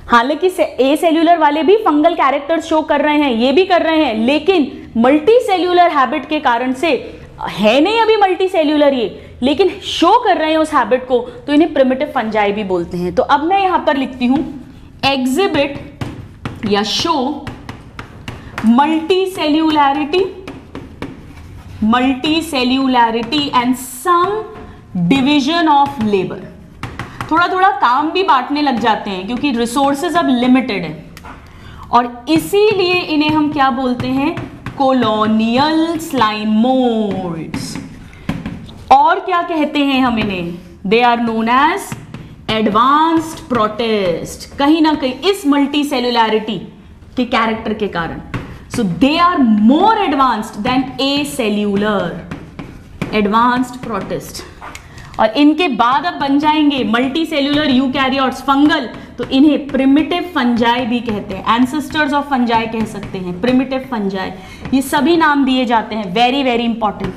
हालांकि ए सेल्यूलर वाले भी फंगल कैरेक्टर्स शो कर रहे हैं, ये भी कर रहे हैं, लेकिन मल्टी सेल्यूलर हैबिट के कारण से है नहीं अभी मल्टी सेल्यूलर ये, लेकिन शो कर रहे हैं उस हैबिट को, तो इन्हें प्रिमिटिव फंजाई भी बोलते हैं। तो अब मैं यहां पर लिखती हूं एग्जिबिट या show multicellularity and some division of labour. थोड़ा थोड़ा काम भी बांटने लग जाते हैं क्योंकि रिसोर्सेज अब लिमिटेड है, और इसीलिए इन्हें हम क्या बोलते हैं? Colonial slime moulds. और क्या कहते हैं हम इन्हें? They are known as advanced protist, कहीं ना कहीं इस मल्टी सेल्युलैरिटी के कैरेक्टर के कारण। So they are more advanced than acellular, advanced protist. और इनके बाद अब बन जाएंगे मल्टी सेल्यूलर यूकैरियोट्स फंगल, तो इन्हें प्रिमिटिव फंजाई भी कहते हैं, एंसेस्टर्स ऑफ फंजाई कह सकते हैं, प्रिमिटिव फंजाई, ये सभी नाम दिए जाते हैं, वेरी वेरी इंपॉर्टेंट।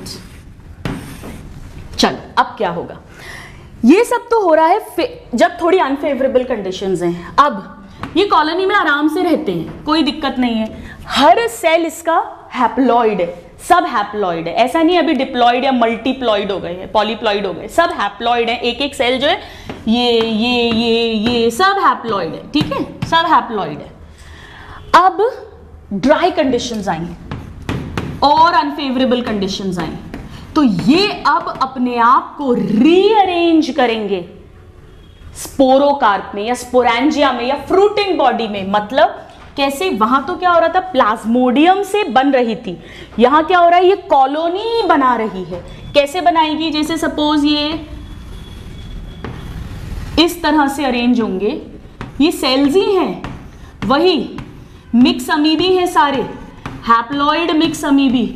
चलो अब क्या होगा? ये सब तो हो रहा है जब थोड़ी अनफेवरेबल कंडीशंस हैं। अब ये कॉलोनी में आराम से रहते हैं, कोई दिक्कत नहीं है, हर सेल इसका हैप्लॉइड है, सब हैप्लॉइड है, ऐसा नहीं अभी डिप्लॉइड या मल्टीप्लॉइड हो गए हैं, पॉलीप्लॉइड हो गए, सब हैप्लॉइड है। एक एक सेल जो है ये सब हैप्लॉइड है, ठीक है, सब हैप्लॉइड है। अब ड्राई कंडीशंस आई और अनफेवरेबल कंडीशंस आई, तो ये अब अपने आप को रीअरेंज करेंगे स्पोरोकार्प में या स्पोरेंजिया में या फ्रूटिंग बॉडी में। मतलब कैसे? वहां तो क्या हो रहा था, प्लाज्मोडियम से बन रही थी, यहां क्या हो रहा है, ये कॉलोनी बना रही है। कैसे बनाएगी? जैसे सपोज ये इस तरह से अरेंज होंगे, ये सेल्स ही हैं, वही मिक्स अमीबी हैं सारे, हैप्लॉइड मिक्स अमीबी,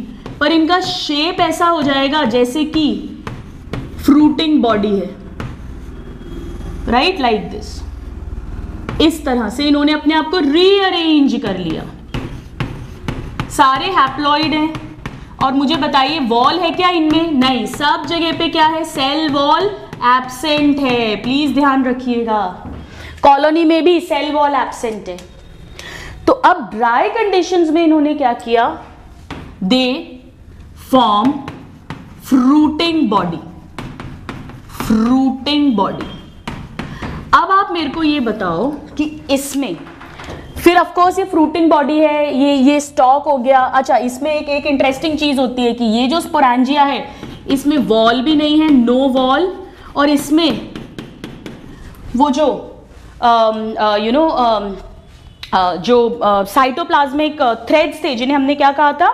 पर इनका शेप ऐसा हो जाएगा जैसे कि फ्रूटिंग बॉडी है, राइट, लाइक दिस। इस तरह से इन्होंने अपने आप को रीअरेंज कर लिया, सारे हैप्लॉइड हैं। और मुझे बताइए वॉल है क्या इनमें? नहीं, सब जगह पे क्या है, सेल वॉल एब्सेंट है, प्लीज ध्यान रखिएगा, कॉलोनी में भी सेल वॉल एब्सेंट है। तो अब ड्राई कंडीशंस में इन्होंने क्या किया, they form fruiting body, fruiting body. अब आप मेरे को ये बताओ कि इसमें फिर ऑफ कोर्स ये फ्रूटिंग बॉडी है, ये स्टॉक हो गया। अच्छा, इसमें एक इंटरेस्टिंग चीज होती है कि ये जो स्पोरेंजिया है इसमें वॉल भी नहीं है, नो वॉल, और इसमें वो जो जो साइटोप्लाज्मिक थ्रेड्स थे जिन्हें हमने क्या कहा था,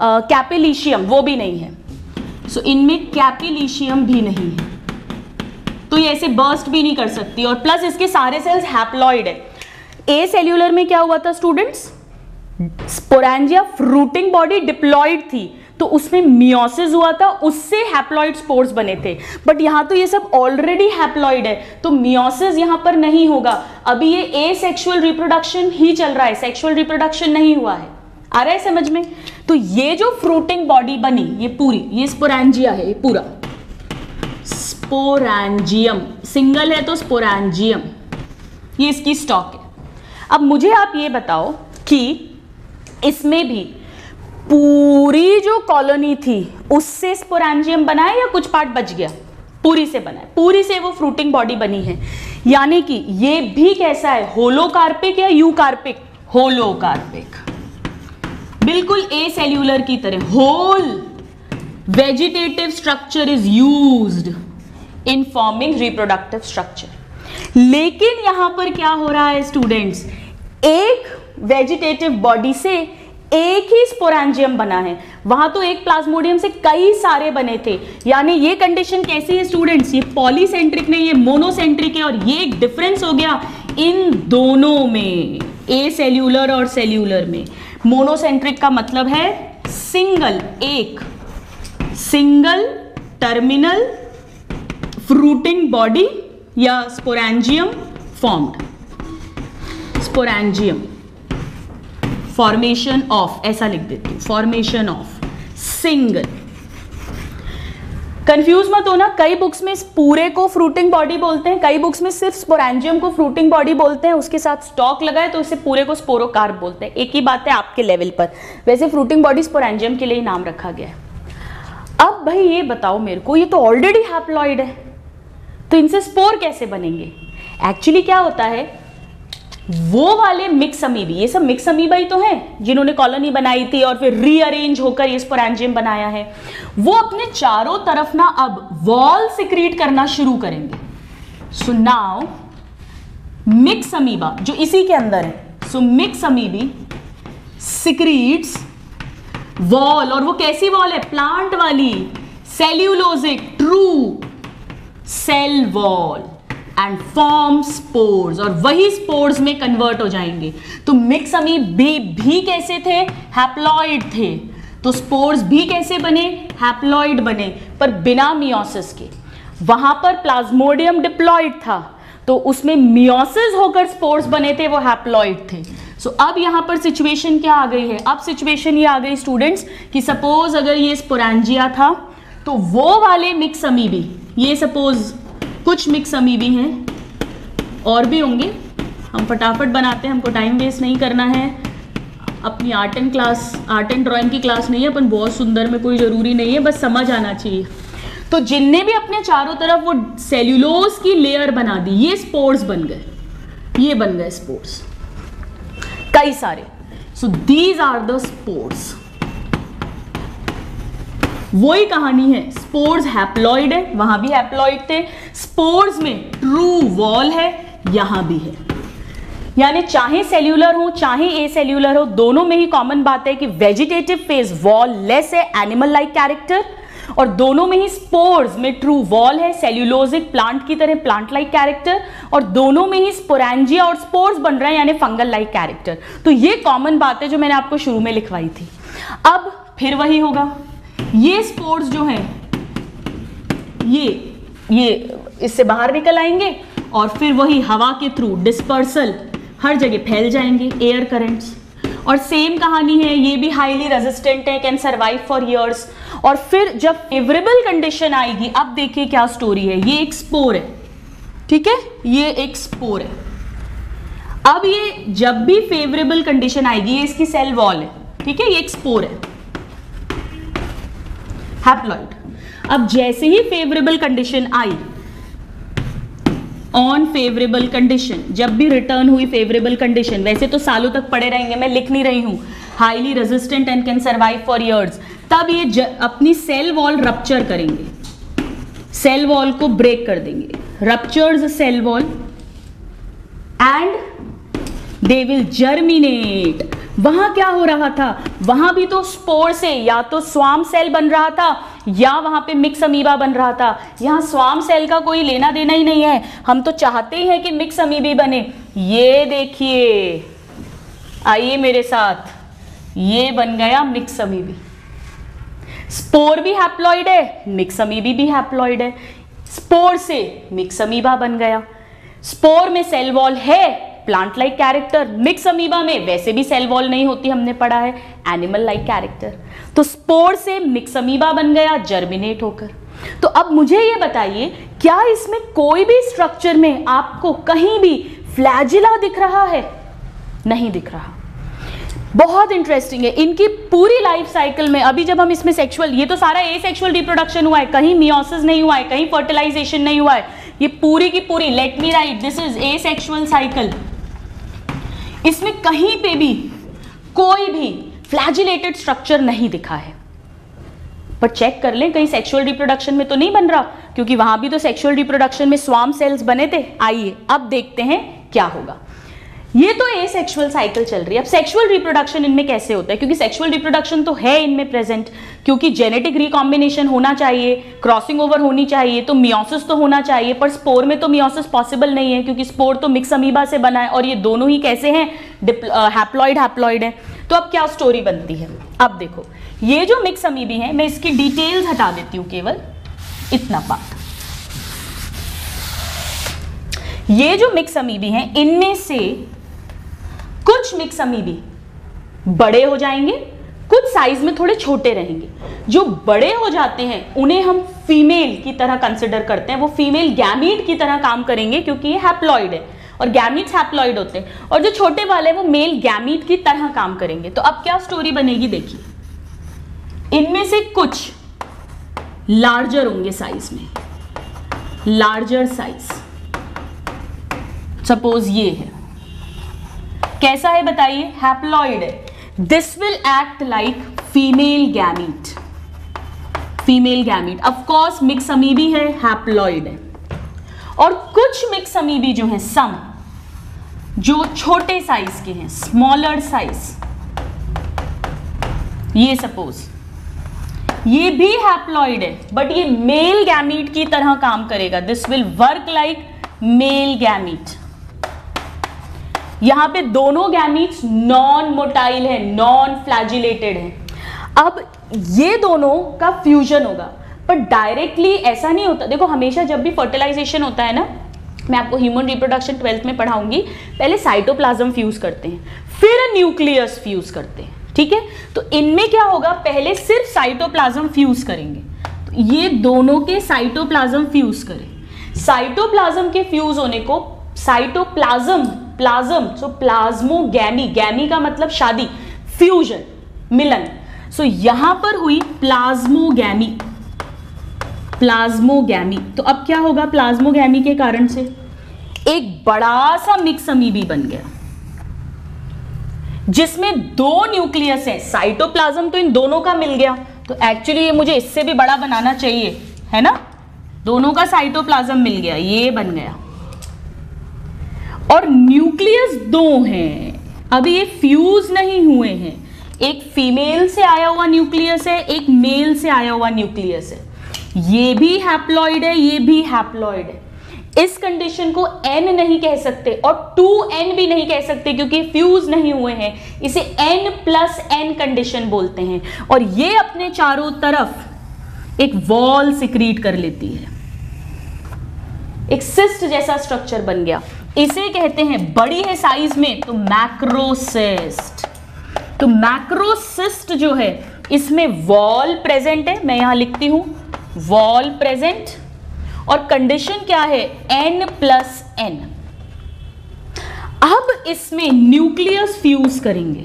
कैपिलिशियम, वो भी नहीं है। सो इनमें कैपिलिशियम भी नहीं है, तो ये ऐसे बर्स्ट भी नहीं कर सकती, और प्लस इसके सारे सेल्स हैप्लॉइड है। ए सेल्यूलर में क्या हुआ था students, sporangia fruiting body diploid थी, तो उसमें मियोसिस हुआ था, उससे हैप्लॉइड स्पोर्स बने थे। बट यहां तो ये सब ऑलरेडी हैप्लॉइड है, तो मियोसिस यहां पर नहीं होगा। अभी ये एसेक्सुअल रिप्रोडक्शन ही चल रहा है, सेक्सुअल रिप्रोडक्शन नहीं हुआ है। आ रहा है समझ में? तो ये जो फ्रूटिंग बॉडी बनी, ये पूरी, ये स्पोरेंजिया है, ये पूरा स्पोरेंजियम, सिंगल है तो स्पोरेंजियम, ये इसकी स्टॉक है। अब मुझे आप ये बताओ कि इसमें भी पूरी जो कॉलोनी थी उससे स्पोरेंजियम बना है या कुछ पार्ट बच गया? पूरी से बना है, पूरी से वो फ्रूटिंग बॉडी बनी है। यानी कि ये भी कैसा है, होलोकार्पिक या यूकार्पिक? होलोकार्पिक, बिल्कुल ए सेल्यूलर की तरह। Whole vegetative structure is used in forming reproductive structure. लेकिन यहां पर क्या हो रहा है स्टूडेंट्स, एक वेजिटेटिव बॉडी से एक ही स्पोरेंजियम बना है, वहां तो एक प्लाज्मोडियम से कई सारे बने थे। यानी ये कंडीशन कैसी है स्टूडेंट्स, ये पॉलीसेंट्रिक नहीं, ये मोनोसेंट्रिक है। और ये एक डिफरेंस हो गया इन दोनों में, ए सेल्यूलर और सेल्यूलर में। मोनोसेंट्रिक का मतलब है सिंगल, एक सिंगल टर्मिनल फ्रूटिंग बॉडी या sporangium formed, sporangium formation of, ऐसा लिख देती हूं, फॉर्मेशन ऑफ सिंगल। कंफ्यूज मत होना, कई बुक्स में इस पूरे को फ्रूटिंग बॉडी बोलते हैं, कई बुक्स में सिर्फ स्पोरेंजियम को फ्रूटिंग बॉडी बोलते हैं, उसके साथ स्टॉक लगाए तो इसे पूरे को स्पोरोकार्प बोलते हैं। एक ही बात है आपके लेवल पर, वैसे फ्रूटिंग बॉडी स्पोरेंजियम के लिए ही नाम रखा गया है। अब भाई ये बताओ मेरे को, ये तो ऑलरेडी हैप्लॉइड है, तो इनसे स्पोर कैसे बनेंगे? एक्चुअली क्या होता है, वो वाले मिक्स अमीबी, ये सब मिक्स अमीबा ही तो हैं जिन्होंने कॉलोनी बनाई थी और फिर रीअरेंज होकर ये स्पोरेंजियम बनाया है, वो अपने चारों तरफ ना अब वॉल सिक्रीट करना शुरू करेंगे। सो नाउ मिक्स अमीबा जो इसी के अंदर है, so myxamoebae secretes wall, और वो कैसी वॉल है, प्लांट वाली, cellulosic true cell wall, and form spores, और वही स्पोर्स में कन्वर्ट हो जाएंगे। तो मिक्स अमीबी भी कैसे थे, हैप्लॉइड थे, तो स्पोर्स भी कैसे बने, हैप्लॉइड बने, पर बिना मियोसिस के। वहां पर प्लाज्मोडियम डिप्लॉइड था, तो उसमें मियोसिस होकर स्पोर्स बने थे, वो हैप्लॉइड थे। सो अब यहां पर सिचुएशन क्या आ गई है, अब सिचुएशन ये आ गई स्टूडेंट्स कि सपोज अगर ये स्पोरेंजिया था, तो वो वाले मिक्स अमीबी, ये सपोज कुछ मिक्स अमीबी हैं, और भी होंगे, हम फटाफट बनाते हैं, हमको टाइम वेस्ट नहीं करना है। अपनी आर्ट एंड ड्राइंग की क्लास नहीं है, अपन बहुत सुंदर में कोई ज़रूरी नहीं है, बस समझ आना चाहिए। तो जिनने भी अपने चारों तरफ वो सेल्यूलोज की लेयर बना दी, ये स्पोर्स बन गए, ये बन गए स्पोर्स कई सारे। So these are the spores. वही कहानी है, स्पोर्स हैप्लॉइड है, वहां भी हैप्लॉइड थे, स्पोर्स में ट्रू वॉल है, यहां भी है। यानी चाहे सेल्यूलर हो चाहे ए सेल्यूलर हो, दोनों में ही कॉमन बात है कि वेजिटेटिव फेज वॉल लेस है, एनिमल लाइक कैरेक्टर, और दोनों में ही स्पोर्स में ट्रू वॉल है, सेल्यूलोजिक प्लांट की तरह प्लांट लाइक कैरेक्टर, और दोनों में ही स्पोरेंजिया और स्पोर्स बन रहे हैं यानी फंगल लाइक कैरेक्टर। तो ये कॉमन बात है जो मैंने आपको शुरू में लिखवाई थी। अब फिर वही होगा, ये स्पोर्स जो हैं ये इससे बाहर निकल आएंगे और फिर वही हवा के थ्रू डिस्पर्सल हर जगह फैल जाएंगे, एयर करंट्स। और सेम कहानी है, ये भी हाईली रेजिस्टेंट है, कैन सर्वाइव फॉर ईयर्स। और फिर जब फेवरेबल कंडीशन आएगी, अब देखिए क्या स्टोरी है, ये एक स्पोर है, ठीक है, ये एक स्पोर है। अब ये जब भी फेवरेबल कंडीशन आएगी, ये इसकी सेल वॉल है, ठीक है, ये एक स्पोर है हैप्लॉइड। अब जैसे ही फेवरेबल कंडीशन आई, ऑन फेवरेबल कंडीशन, जब भी रिटर्न हुई फेवरेबल कंडीशन, वैसे तो सालों तक पड़े रहेंगे, मैं लिख नहीं रही हूं, highly resistant and can survive for years, तब ये अपनी सेल वॉल रप्चर करेंगे, सेल वॉल को ब्रेक कर देंगे, ruptures cell wall and they will germinate. वहां क्या हो रहा था, वहां भी तो स्पोर से या तो स्वार्म सेल बन रहा था या वहां पे मिक्स अमीबा बन रहा था। यहां स्वार्म सेल का कोई लेना देना ही नहीं है, हम तो चाहते हैं कि मिक्स अमीबी बने। ये देखिए, आइए मेरे साथ, ये बन गया मिक्स अमीबी। स्पोर भी हैप्लॉइड है, मिक्स अमीबी भी हैप्लॉइड है, स्पोर से मिक्स अमीबा बन गया। स्पोर में सेल वॉल है, plant like character, mix amoeba में वैसे भी सेल वॉल नहीं होती, हमने पढ़ा है, एनिमल लाइक कैरेक्टर। तो स्पोर से मिक्स अमीबा बन गया जर्मिनेट होकर। तो अब मुझे ये बताइए, क्या इसमें कोई भी स्ट्रक्चर में आपको कहीं भी फ्लैजिला दिख रहा है? नहीं दिख रहा। बहुत इंटरेस्टिंग है। इनकी पूरी लाइफ साइकिल में, अभी जब हम इसमें सेक्सुअल, ये तो सारा एसेक्सुअल रिप्रोडक्शन हुआ है, कहीं मियोसिस नहीं हुआ है, कहीं फर्टिलाइजेशन नहीं हुआ है, ये पूरी की पूरी, late me right, this is asexual cycle. इसमें कहीं पे भी कोई भी फ्लैजिलेटेड स्ट्रक्चर नहीं दिखा है। पर चेक कर लें कहीं सेक्सुअल रिप्रोडक्शन में तो नहीं बन रहा, क्योंकि वहां भी तो सेक्सुअल रिप्रोडक्शन में स्वार्म सेल्स बने थे। आइए अब देखते हैं क्या होगा। ये तो एसेक्सुअल साइकिल चल रही है। अब सेक्सुअल रिप्रोडक्शन इनमें कैसे होता है, क्योंकि सेक्सुअल रिप्रोडक्शन तो है इनमें प्रेजेंट, क्योंकि जेनेटिक रिकॉम्बिनेशन होना चाहिए, क्रॉसिंग ओवर होनी चाहिए, तो मियोसिस तो होना चाहिए। पर स्पोर में तो मियोसिस पॉसिबल नहीं है, क्योंकि स्पोर तो मिक्स अमीबा से बना है, और ये दोनों ही कैसे हैं, हैप्लॉइड है। तो अब क्या स्टोरी बनती है, अब देखो, ये जो मिक्स अमीबी हैं, मैं इसकी डिटेल्स हटा देती हूं, केवल इतना पार्ट। ये जो मिक्स अमीबी हैं, इनमें से कुछ मिक्स अमीबी बड़े हो जाएंगे, कुछ साइज में थोड़े छोटे रहेंगे। जो बड़े हो जाते हैं उन्हें हम फीमेल की तरह कंसिडर करते हैं, वो फीमेल गैमीट की तरह काम करेंगे, क्योंकि ये हैप्लॉइड है और गैमीट्स हैप्लॉइड होते हैं। और जो छोटे वाले वो मेल गैमीट की तरह काम करेंगे। तो अब क्या स्टोरी बनेगी, देखिए, इनमें से कुछ लार्जर होंगे साइज में, लार्जर साइज, सपोज ये है, कैसा है बताइए, हैप्लॉइड है। This will act like female gamete, female gamete. Of course myxamoebae है, हैप्लॉइड है। और कुछ मिक्स अमीबी जो हैं, सम जो छोटे साइज के हैं, स्मॉलर साइज, ये सपोज ये भी हैप्लॉइड है, बट ये मेल गैमीट की तरह काम करेगा। This will work like male gamete. यहां पे दोनों गैमीट्स नॉन मोटाइल है, नॉन फ्लैजिलेटेड है। अब ये दोनों का फ्यूजन होगा, पर डायरेक्टली ऐसा नहीं होता। देखो, हमेशा जब भी फर्टिलाइजेशन होता है ना, मैं आपको ह्यूमन रिप्रोडक्शन 12th में पढ़ाऊंगी, पहले साइटोप्लाज्म फ्यूज करते हैं, फिर न्यूक्लियस फ्यूज करते हैं, ठीक है। तो इनमें क्या होगा, पहले सिर्फ साइटोप्लाज्म फ्यूज करेंगे। तो ये दोनों के साइटोप्लाज्म फ्यूज करें। साइटोप्लाज्म के फ्यूज होने को साइटोप्लाज्म, प्लाज्म, सो प्लाज्मोगैमी, गैमी का मतलब शादी, फ्यूजन, मिलन। सो यहां पर हुई प्लाज्मोगैमी, प्लाज्मोगैमी। तो अब क्या होगा, प्लाज्मोगैमी के कारण से एक बड़ा सा मिक्स अमीबी बन गया, जिसमें दो न्यूक्लियस है। साइटोप्लाज्म तो इन दोनों का मिल गया, तो एक्चुअली ये मुझे इससे भी बड़ा बनाना चाहिए, है ना। दोनों का साइटोप्लाज्म मिल गया, ये बन गया। और न्यूक्लियस दो हैं, अभी ये फ्यूज नहीं हुए हैं। एक फीमेल से आया हुआ न्यूक्लियस है, एक मेल से आया हुआ न्यूक्लियस है। ये भी हैप्लॉइड है, ये भी हैप्लॉइड है। इस कंडीशन को n नहीं कह सकते और 2n भी नहीं कह सकते, क्योंकि फ्यूज नहीं हुए हैं। इसे n+n कंडीशन बोलते हैं। और ये अपने चारों तरफ एक वॉल सिक्रीट कर लेती है, एक सिस्ट जैसा स्ट्रक्चर बन गया। इसे कहते हैं, बड़ी है साइज में तो मैक्रोसिस्ट। तो मैक्रोसिस्ट जो है, इसमें वॉल प्रेजेंट है, मैं यहां लिखती हूं वॉल प्रेजेंट, और कंडीशन क्या है, n+n। अब इसमें न्यूक्लियस फ्यूज करेंगे।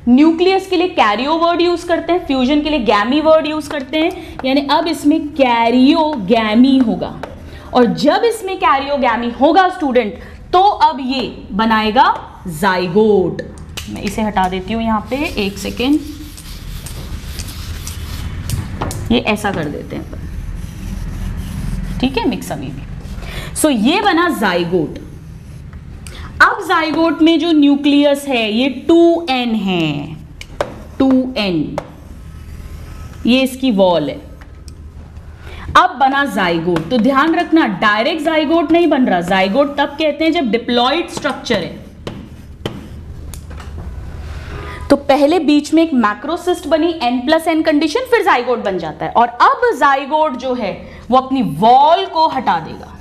न्यूक्लियस के लिए कैरियो वर्ड यूज करते हैं, फ्यूजन के लिए गैमी वर्ड यूज करते हैं, यानी अब इसमें कैरियोगैमी होगा। और जब इसमें कैरियोगैमी होगा स्टूडेंट, तो अब ये बनाएगा जाइगोट। मैं इसे हटा देती हूं यहां पे, एक सेकेंड, ये ऐसा कर देते हैं, ठीक है, मिक्स अमीबी। सो ये बना जाइगोट। अब जाइगोट में जो न्यूक्लियस है ये 2n है, 2n, ये इसकी वॉल है। अब बना जाइगोट। तो ध्यान रखना, डायरेक्ट जाइगोट नहीं बन रहा। जाइगोट तब कहते हैं जब डिप्लॉइड स्ट्रक्चर है। तो पहले बीच में एक मैक्रोसिस्ट बनी, n+n कंडीशन, फिर जाइगोट बन जाता है। और अब जाइगोट जो है वो अपनी वॉल को हटा देगा।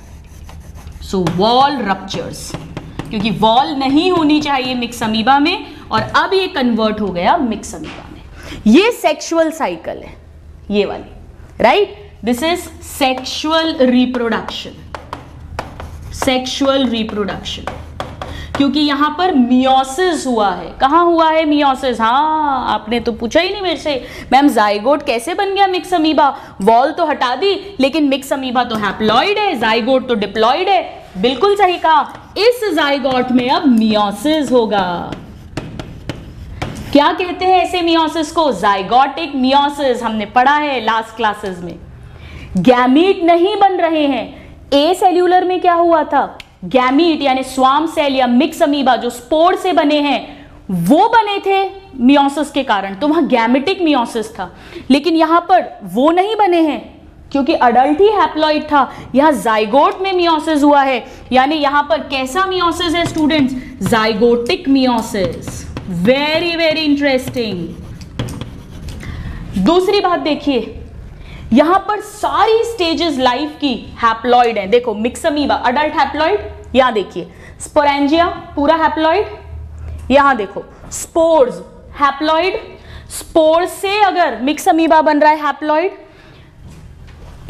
सो वॉल रप्चर्स, क्योंकि वॉल नहीं होनी चाहिए मिक्स अमीबा में, और अब ये कन्वर्ट हो गया मिक्स अमीबा में। ये सेक्सुअल साइकिल है, ये वाली, right. This is sexual reproduction, sexual reproduction. क्योंकि यहां पर मियोसिस हुआ है। कहां हुआ है मियोसिस? हाँ, आपने तो पूछा ही नहीं मेरे से, मैम जाइगोट कैसे बन गया मिक्स अमीबा? वॉल तो हटा दी, लेकिन मिक्स अमीबा तो हैप्लॉइड है, जाइगोट तो डिप्लॉइड है। बिल्कुल सही कहा, इस जाइगोट में अब मियोसिस होगा। क्या कहते हैं ऐसे मियोसिस को? Zygotic meiosis. हमने पढ़ा है लास्ट क्लासेस में। गैमीट नहीं बन रहे हैं। ए सेल्यूलर में क्या हुआ था? गैमीट यानी स्वार्म सेल या मिक्स अमीबा जो स्पोर से बने हैं वो बने थे मियोसिस के कारण, तो वहां गैमेटिक मियोसिस था। लेकिन यहां पर वो नहीं बने हैं क्योंकि अडल्ट ही हैप्लॉइड था। यहां जाइगोट में मियोसिस हुआ है, यानी यहां पर कैसा मियोसिस है students? Zygotic meiosis. Very very interesting. दूसरी बात देखिए, यहां पर सारी स्टेजेस लाइफ की हैप्लॉइड हैं। देखो मिक्स अमीबा अडल्ट हैप्लॉइड, यहां देखिए स्पोरेंजिया पूरा हैप्लॉइड, यहां देखो स्पोर्स हैप्लॉइड। स्पोर्स से अगर मिक्स अमीबा बन रहा है हैप्लॉइड,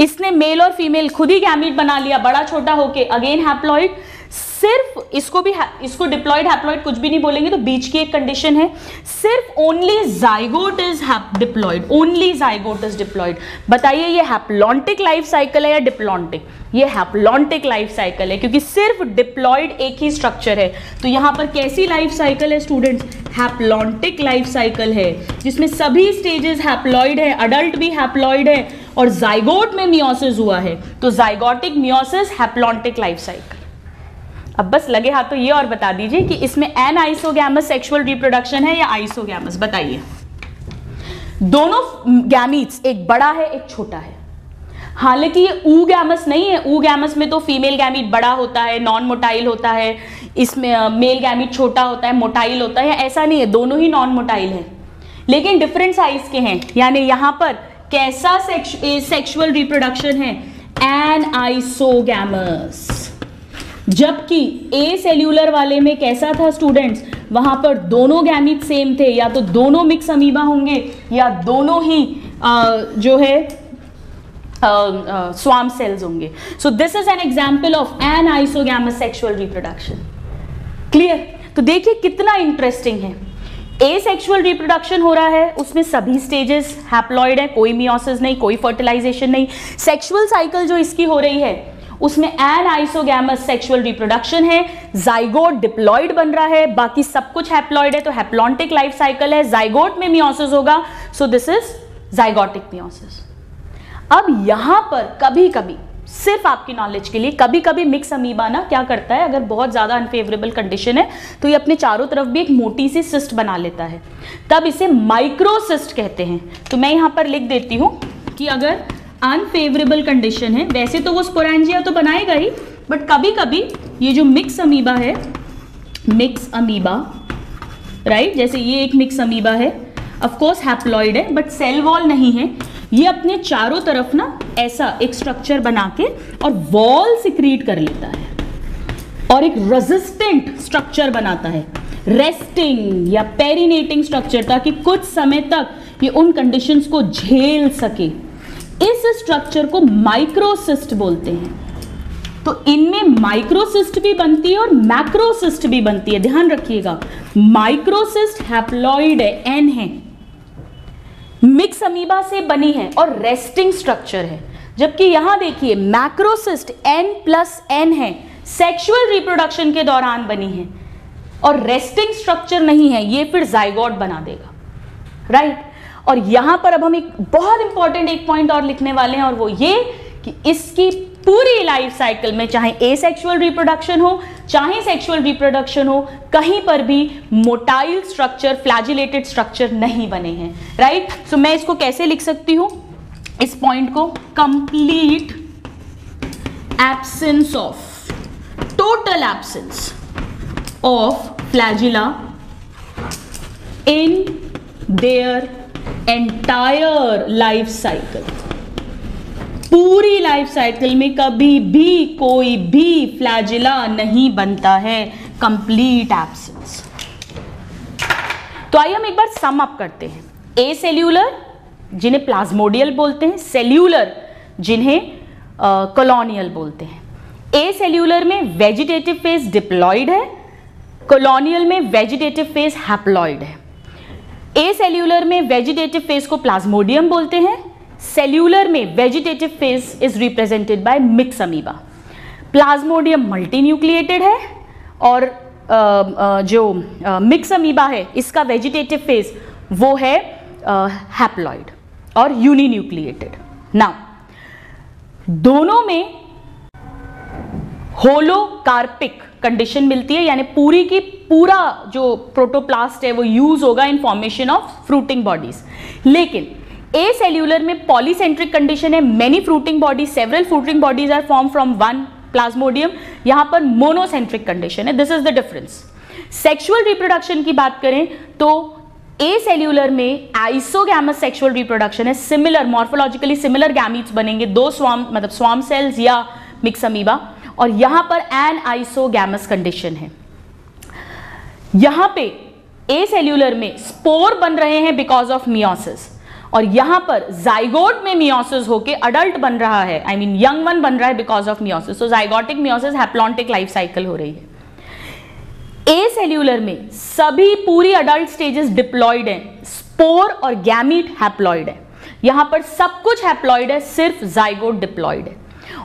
इसने मेल और फीमेल खुद ही गैमीट बना लिया बड़ा छोटा होके, अगेन हैप्लॉइड। सिर्फ इसको डिप्लॉइड हैप्लॉइड कुछ भी नहीं बोलेंगे, तो बीच की एक कंडीशन है, सिर्फ only zygote is diploid, only zygote is diploid. बताइए ये हैप्लॉन्टिक लाइफ साइकिल है या डिप्लॉन्टिक? ये हैप्लॉन्टिक लाइफ साइकिल है, क्योंकि सिर्फ डिप्लॉइड एक ही स्ट्रक्चर है। तो यहां पर कैसी लाइफ साइकिल है स्टूडेंट्स? हैप्लॉन्टिक लाइफ साइकिल है, जिसमें सभी स्टेजेस हैप्लॉइड है, अडल्ट भी हैप्लॉइड है और जाइगोट में मियोसिस हुआ है। तो zygotic meiosis haplontic life cycle. अब बस लगे हाथ तो ये और बता दीजिए कि इसमें एन आइसोगैमस सेक्सुअल रिप्रोडक्शन है या आइसोगैमस? बताइए। दोनों गैमीट्स, एक बड़ा है एक छोटा है। हालांकि ये ऊगैमस नहीं है, ऊगैमस में तो फीमेल गैमीट बड़ा होता है, नॉन मोटाइल होता है, इसमें मेल गैमीट छोटा होता है, मोटाइल होता है। ऐसा नहीं है, दोनों ही नॉन मोटाइल है, लेकिन डिफरेंट साइज के हैं। यानी यहां पर कैसा सेक्सुअल रिप्रोडक्शन है? An isogamous. जबकि ए सेल्यूलर वाले में कैसा था स्टूडेंट्स? वहां पर दोनों गैमीट सेम थे, या तो दोनों मिक्स अमीबा होंगे या दोनों ही जो है स्वार्म सेल्स होंगे। So this is an example of an isogamous sexual reproduction. Clear? तो देखिए कितना इंटरेस्टिंग है। ए सेक्सुअल रिप्रोडक्शन हो रहा है, उसमें सभी स्टेजेस हैप्लॉइड है, कोई मियोसिस नहीं, कोई फर्टिलाइजेशन नहीं। सेक्सुअल साइकिल जो इसकी हो रही है उसमें एन आइसोगैमस सेक्सुअल रिप्रोडक्शन है, जाइगोट डिप्लॉइड बन रहा है, बाकी सब कुछ हैप्लॉइड है, तो हैप्लॉन्टिक लाइफ साइकिल है। जाइगोट में मियोसिस होगा, सो दिस इज जाइगोटिक मियोसिस। अब यहां पर कभी कभी, सिर्फ आपकी नॉलेज के लिए, कभी कभी मिक्स अमीबा ना क्या करता है, अगर बहुत ज्यादा अनफेवरेबल कंडीशन है तो ये अपने चारों तरफ भी एक मोटी सी सिस्ट बना लेता है, तब इसे माइक्रोसिस्ट कहते हैं। तो मैं यहां पर लिख देती हूं कि अगर अनफेवरेबल कंडीशन है, वैसे तो वो स्पोरेंजिया तो बनाएगा ही, बट कभी कभी ये जो मिक्स अमीबा है, मिक्स अमीबा राइट, जैसे ये एक मिक्स अमीबा है, ऑफ कोर्स हैप्लॉइड है बट सेल वॉल नहीं है, ये अपने चारों तरफ ना ऐसा एक स्ट्रक्चर बना के और वॉल सिक्रीट कर लेता है और एक रेजिस्टेंट स्ट्रक्चर बनाता है, रेस्टिंग या पेरिनेटिंग स्ट्रक्चर, ताकि कुछ समय तक ये उन कंडीशंस को झेल सके। इस स्ट्रक्चर को माइक्रोसिस्ट बोलते हैं। तो इनमें माइक्रोसिस्ट भी बनती है और मैक्रोसिस्ट भी बनती है, ध्यान रखिएगा। माइक्रोसिस्ट हैप्लॉइड है, एन है, मिक्स अमीबा से बनी है और रेस्टिंग स्ट्रक्चर है, जबकि यहां देखिए मैक्रोसिस्ट N+N है, सेक्सुअल रिप्रोडक्शन के दौरान बनी है और रेस्टिंग स्ट्रक्चर नहीं है, ये फिर जाइगोट बना देगा, राइट। और यहां पर अब हम एक बहुत इंपॉर्टेंट एक पॉइंट और लिखने वाले हैं, और वो ये कि इसकी पूरी लाइफ साइकिल में, चाहे एसेक्सुअल रिप्रोडक्शन हो चाहे सेक्सुअल रिप्रोडक्शन हो, कहीं पर भी मोटाइल स्ट्रक्चर, फ्लैजिलेटेड स्ट्रक्चर नहीं बने हैं, राइट। सो मैं इसको कैसे लिख सकती हूं इस पॉइंट को? Complete absence of, total absence of flagella in their entire life cycle. पूरी लाइफ साइकिल में कभी भी कोई भी फ्लैजिला नहीं बनता है, कंप्लीट एब्सेंस। तो आइए हम एक बार सम अप करते हैं। ए सेल्यूलर जिन्हें प्लाज्मोडियल बोलते हैं, सेल्यूलर जिन्हें कॉलोनियल बोलते हैं। ए सेल्यूलर में वेजिटेटिव फेज डिप्लॉइड है, कॉलोनियल में वेजिटेटिव फेज हैप्लॉइड है, एसेल्यूलर में वेजिटेटिव फेज को प्लाज्मोडियम बोलते हैं, सेल्यूलर में vegetative phase is represented by mix amoeba. Plasmodium multinucleated है और जो मिक्स अमीबा है इसका वेजिटेटिव फेज वो है हैप्लॉइड और यूनिन्यूक्लिएटेड। नाउ दोनों में होलोकार्पिक कंडीशन मिलती है, यानी पूरी की पूरा जो प्रोटोप्लास्ट है वो यूज होगा in formation of fruiting bodies. लेकिन एसेल्यूलर में पॉलीसेंट्रिक कंडीशन है, many fruiting bodies, several fruiting bodies are form from one plasmodium, यहां पर मोनोसेंट्रिक कंडीशन है। This is the difference. Sexual reproduction की बात करें तो एसेल्यूलर में आइसोगैमस सेक्सुअल रिप्रोडक्शन है, सिमिलर मॉर्फोलॉजिकली सिमिलर गैमीट्स बनेंगे, दो स्वार्म मतलब स्वार्म सेल्स या मिक्स अमीबा, और यहां पर एन आइसोगैमस कंडीशन है। यहां पे एसेल्यूलर में स्पोर बन रहे हैं बिकॉज ऑफ मियोसिस, और यहां पर जाइगोट में मियोसिस होके अडल्ट बन रहा है, आई मीन यंग वन बन रहा है बिकॉज ऑफ मियोसिस। तो zygotic meiosis haplontic life cycle हो रही है। एसेल्यूलर में सभी पूरी अडल्ट स्टेजेस डिप्लॉइड हैं, स्पोर और गैमीट हैप्लॉइड है, यहां पर सब कुछ हैप्लॉइड है, सिर्फ जाइगोट डिप्लॉइड है।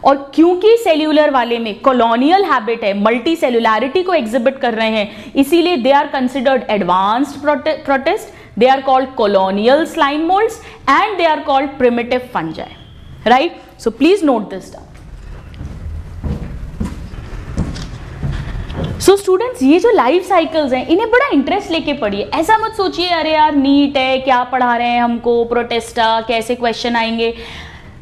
और क्योंकि सेल्यूलर वाले में कॉलोनियल हैबिट है, मल्टी सेल्युलैरिटी को एग्जिबिट कर रहे हैं, इसीलिए they are considered advanced protist, they are called colonial slime molds and they are called primitive fungi, right? So please note this down. So students, ये जो लाइफ साइकिल्स हैं इन्हें बड़ा इंटरेस्ट लेके पढ़िए, ऐसा मत सोचिए अरे यार नीट है क्या पढ़ा रहे हैं हमको, प्रोटेस्टा कैसे क्वेश्चन आएंगे।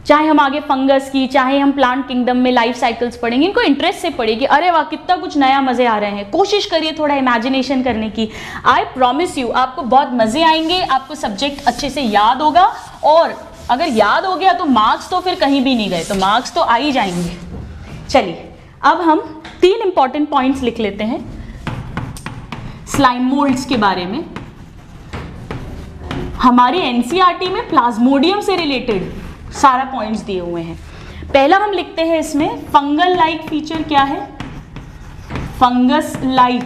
चाहे हम आगे फंगस की, चाहे हम प्लांट किंगडम में लाइफ साइकिल्स पढ़ेंगे, इनको इंटरेस्ट से पढ़िए कि अरे वाह कितना कुछ नया मजे आ रहे हैं। कोशिश करिए थोड़ा इमेजिनेशन करने की। आई प्रॉमिस यू आपको बहुत मजे आएंगे, आपको सब्जेक्ट अच्छे से याद होगा, और अगर याद हो गया तो मार्क्स तो फिर कहीं भी नहीं गए, तो मार्क्स तो आ ही जाएंगे। चलिए अब हम 3 इंपॉर्टेंट पॉइंट्स लिख लेते हैं स्लाइम मोल्ड्स के बारे में। हमारे एनसीईआरटी में प्लाज्मोडियम से रिलेटेड सारा पॉइंट्स दिए हुए हैं। पहला हम लिखते हैं इसमें फंगल लाइक फीचर क्या है, फंगस लाइक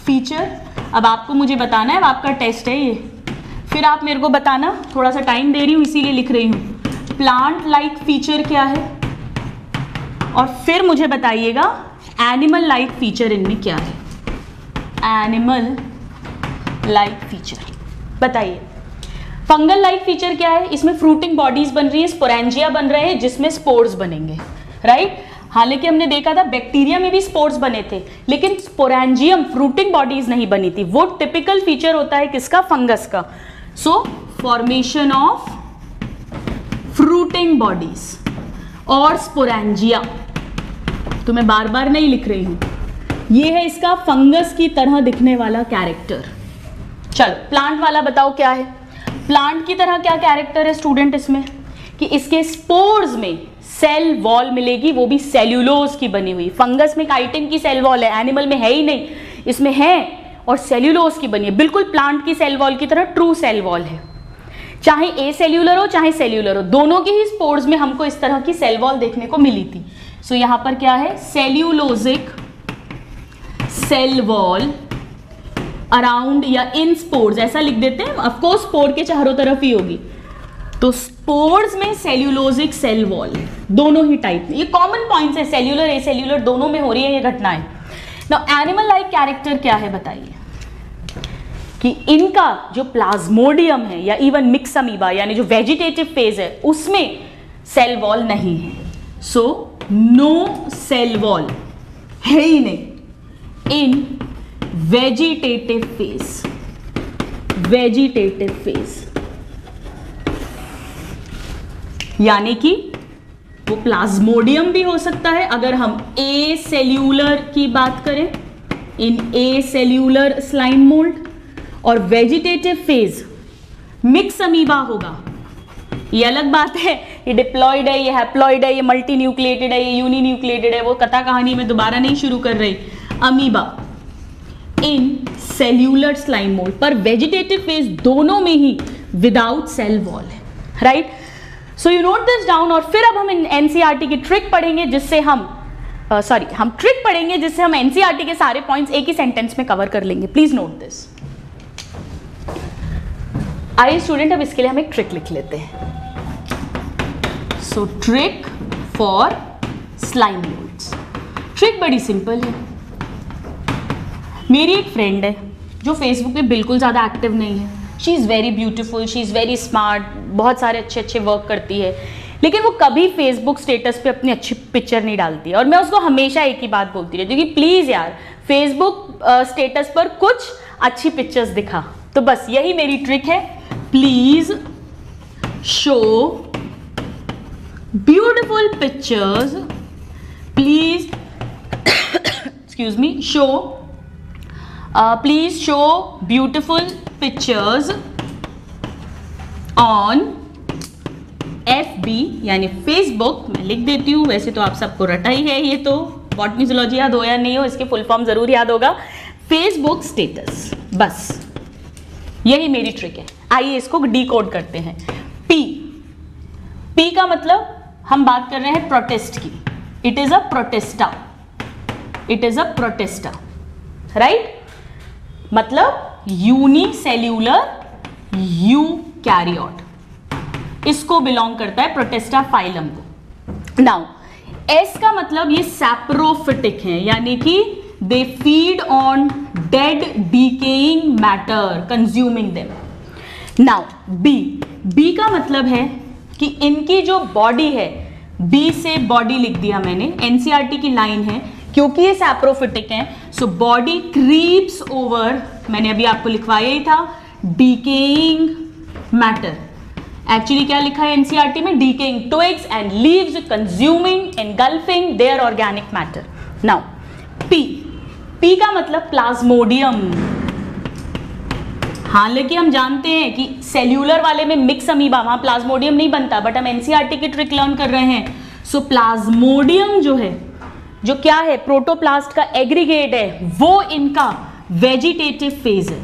फीचर। अब आपको मुझे बताना है, अब आपका टेस्ट है ये, फिर आप मेरे को बताना, थोड़ा सा टाइम दे रही हूँ इसीलिए लिख रही हूँ। प्लांट लाइक फीचर क्या है, और फिर मुझे बताइएगा एनिमल लाइक फीचर इनमें क्या है। एनिमल लाइक फीचर बताइए। फंगल लाइक फीचर क्या है, इसमें फ्रूटिंग बॉडीज बन रही है, स्पोरेंजिया बन रहे हैं जिसमें स्पोर्स बनेंगे, राइट। हालांकि हमने देखा था बैक्टीरिया में भी स्पोर्स बने थे, लेकिन स्पोरेंजियम फ्रूटिंग बॉडीज नहीं बनी थी। वो टिपिकल फीचर होता है किसका, फंगस का। सो फॉर्मेशन ऑफ फ्रूटिंग बॉडीज और स्पोरेंजिया, तो मैं बार बार नहीं लिख रही हूं, ये है इसका फंगस की तरह दिखने वाला कैरेक्टर। चलो प्लांट वाला बताओ क्या है। प्लांट की तरह क्या कैरेक्टर है स्टूडेंट इसमें, कि इसके स्पोर्स में सेल वॉल मिलेगी, वो भी सेल्यूलोज की बनी हुई। फंगस में काइटिन की सेल वॉल है, एनिमल में है ही नहीं, इसमें है, और सेल्यूलोज की बनी है, बिल्कुल प्लांट की सेल वॉल की तरह ट्रू सेल वॉल है। चाहे ए सेल्यूलर हो चाहे सेल्यूलर हो, दोनों के ही स्पोर्स में हमको इस तरह की सेल वॉल देखने को मिली थी। सो यहां पर क्या है, सेल्यूलोजिक सेल वॉल अराउंड या इन स्पोर्स, ऐसा लिख देते हैं। ऑफ कोर्स स्पोर के चारों तरफ ही होगी, तो स्पोर्स में सेल्यूलोजिक सेल वॉल, दोनों ही टाइप में। ये कॉमन पॉइंट्स है, सेल्यूलर एसेल्यूलर दोनों में हो रही है ये घटनाएं। नाउ एनिमल लाइक कैरेक्टर क्या है बताइए, कि इनका जो प्लाज्मोडियम है या इवन मिक्स अमीबा यानी जो वेजिटेटिव फेज है उसमें सेल वॉल नहीं है। सो नो सेल वॉल है ही नहीं इन वेजिटेटिव फेज। वेजिटेटिव फेज यानी कि वो प्लाज्मोडियम भी हो सकता है अगर हम ए सेल्यूलर की बात करें, इन ए सेल्यूलर स्लाइम मोल्ड, और वेजिटेटिव फेज मिक्स अमीबा होगा। ये अलग बात है, ये डिप्लॉइड है, ये हैप्लॉइड है, ये मल्टी न्यूक्लिएटेड है, ये यूनी न्यूक्लिएटेड है, वो कथा कहानी में दोबारा नहीं शुरू कर रही। अमीबा इन सेल्यूलर स्लाइम मोल्ड, पर वेजिटेटिव फेज दोनों में ही विदाउट सेल वॉल है, right. So you note this down. और फिर अब हम एनसीईआरटी की ट्रिक पढ़ेंगे जिससे हम सॉरी हम ट्रिक पढ़ेंगे जिससे हम एनसीईआरटी के सारे पॉइंट्स एक ही सेंटेंस में कवर कर लेंगे। Please note this. आइए स्टूडेंट, अब इसके लिए हम एक ट्रिक लिख लेते हैं। So trick for slime moulds. Trick बड़ी सिंपल है। मेरी एक फ्रेंड है जो फेसबुक पे बिल्कुल ज़्यादा एक्टिव नहीं है। She is very beautiful, she is very smart, बहुत सारे अच्छे अच्छे वर्क करती है, लेकिन वो कभी फेसबुक स्टेटस पे अपनी अच्छी पिक्चर नहीं डालती है। और मैं उसको हमेशा एक ही बात बोलती रहती हूँ कि प्लीज़ यार फेसबुक स्टेटस पर कुछ अच्छी पिक्चर्स दिखा। तो बस यही मेरी ट्रिक है। Please show beautiful pictures, please excuse me, please show beautiful pictures on FB यानी फेसबुक। मैं लिख देती हूँ, वैसे तो आप सबको रटा ही है ये तो, बॉटनी जूलॉजी याद हो या नहीं हो, इसके फुल फॉर्म जरूर याद होगा, फेसबुक स्टेटस। बस यही मेरी ट्रिक है। आइए इसको डिकोड करते हैं। पी का मतलब हम बात कर रहे हैं प्रोटेस्ट की। It is a protista, it is a protista, right? मतलब यूनिसेल्यूलर यूकैरियोट, इसको बिलोंग करता है प्रोटेस्टा फाइलम को। नाउ एस का मतलब ये सैप्रोफिटिक है, यानी कि they feed on dead decaying matter consuming them. Now B का मतलब है कि इनकी जो बॉडी है, बी से बॉडी लिख दिया मैंने, एनसीईआरटी की लाइन है, क्योंकि ये सैप्रोफिटिक है। सो बॉडी क्रीप्स ओवर, मैंने अभी आपको लिखवाया ही था, डीकेइंग मैटर। एक्चुअली क्या लिखा है एनसीईआरटी में? Decaying twigs and leaves consuming engulfing their organic matter. Now P का मतलब प्लाज्मोडियम। हालांकि हम जानते हैं कि सेल्यूलर वाले में मिक्स अमीबा, वहां प्लाज्मोडियम नहीं बनता, बट हम एनसीईआरटी की ट्रिक लर्न कर रहे हैं। सो प्लाज्मोडियम जो है, जो क्या है, प्रोटोप्लास्ट का एग्रीगेट है, वो इनका वेजिटेटिव फेज है,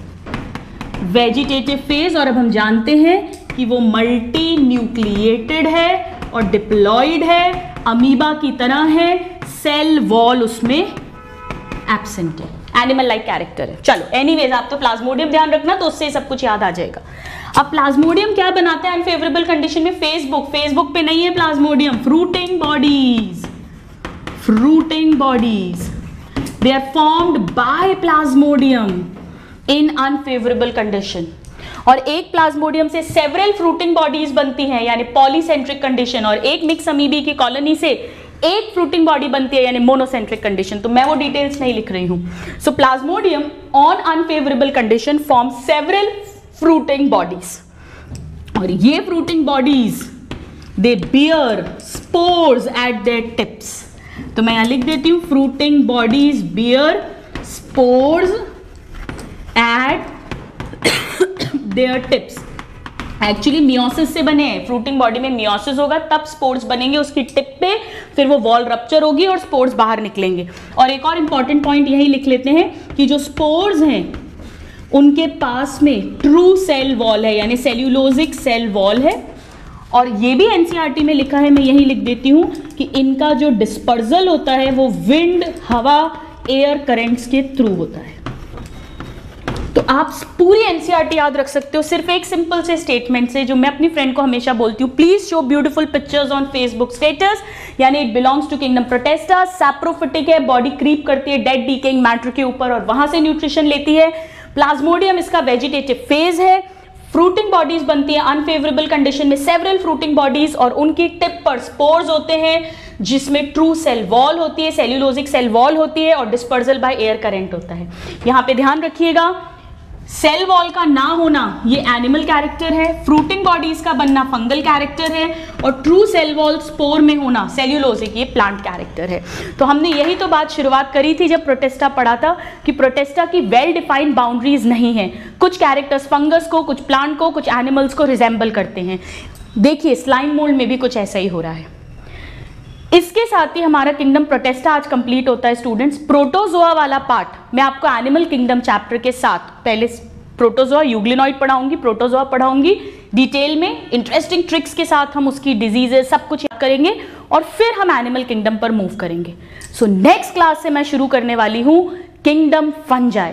वेजिटेटिव फेज। और अब हम जानते हैं कि वो मल्टी न्यूक्लिएटेड है और डिप्लॉयड है, अमीबा की तरह है, सेल वॉल उसमें एब्सेंट है, एनिमल लाइक कैरेक्टर है। चलो एनीवेज, आप तो प्लाज्मोडियम ध्यान रखना, तो उससे सब कुछ याद आ जाएगा। अब प्लाज्मोडियम क्या बनाता है अनफेवरेबल कंडीशन में? फेसबुक पे नहीं है Plasmodium, fruiting bodies, fruiting bodies, they are formed by plasmodium in unfavorable condition। और एक प्लाज्मोडियम से सेवरल फ्रूटिंग बॉडीज बनती हैं, यानी पॉलीसेंट्रिक कंडीशन, और एक मिक्स अमीबी की कॉलोनी से एक फ्रूटिंग बॉडी बनती है, यानी मोनोसेंट्रिक कंडीशन। तो मैं वो डिटेल्स नहीं लिख रही हूं। So plasmodium on unfavourable condition form several fruiting bodies, और ये fruiting bodies they bear spores at their tips. तो मैं यहां लिख देती हूं, fruiting bodies bear spores at their tips. Actually meiosis से बने हैं, फ्रूटिंग बॉडी में मियोसिस होगा तब स्पोर्स बनेंगे उसकी टिप पे, फिर वो वॉल रप्चर होगी और स्पोर्स बाहर निकलेंगे। और एक और इंपॉर्टेंट पॉइंट यही लिख लेते हैं कि जो स्पोर्स हैं उनके पास में ट्रू सेल वॉल है, यानी सेल्यूलोजिक सेल वॉल है। और ये भी एनसीईआरटी में लिखा है, मैं यही लिख देती हूं कि इनका जो डिस्पर्जल होता है वो विंड, हवा, एयर करंट्स के थ्रू होता है। तो आप पूरी एनसीईआरटी याद रख सकते हो सिर्फ एक सिंपल से स्टेटमेंट से, जो मैं अपनी फ्रेंड को हमेशा बोलती हूँ, please show beautiful pictures on Facebook status, यानी it belongs to kingdom protista, saprophytic है, बॉडी क्रीप करती है डेड डीकेइंग मैटर के ऊपर और वहां से न्यूट्रिशन लेती है। प्लाज्मोडियम इसका वेजिटेटिव फेज है। फ्रूटिंग बॉडीज बनती है अनफेवरेबल कंडीशन में, सेवरल फ्रूटिंग बॉडीज, और उनकी टिप पर स्पोर्स होते हैं जिसमें ट्रू सेल वॉल होती है, सेल्यूलोजिक सेल वॉल होती है, और डिस्पर्जल बाय एयर करंट होता है। यहां पे ध्यान रखिएगा, सेल वॉल का ना होना ये एनिमल कैरेक्टर है, फ्रूटिंग बॉडीज का बनना फंगल कैरेक्टर है, और ट्रू सेल वॉल स्पोर में होना सेल्यूलोजिक ये प्लांट कैरेक्टर है। तो हमने यही तो बात शुरुआत करी थी जब प्रोटेस्टा पढ़ा था कि प्रोटेस्टा की वेल डिफाइंड बाउंड्रीज नहीं है। कुछ कैरेक्टर्स फंगस को, कुछ प्लांट को, कुछ एनिमल्स को रिजेंबल करते हैं। देखिए स्लाइम मोल्ड में भी कुछ ऐसा ही हो रहा है। इसके साथ ही हमारा किंगडम प्रोटेस्टा आज कंप्लीट होता है स्टूडेंट्स। प्रोटोजोआ वाला पार्ट मैं आपको एनिमल किंगडम चैप्टर के साथ, पहले प्रोटोजोआ यूग्लिनॉइड पढ़ाऊंगी, प्रोटोजोआ पढ़ाऊंगी, डिटेल में इंटरेस्टिंग ट्रिक्स के साथ हम उसकी डिजीजेस सब कुछ याद करेंगे और फिर हम एनिमल किंगडम पर मूव करेंगे। सो नेक्स्ट क्लास से मैं शुरू करने वाली हूं किंगडम फंजाई।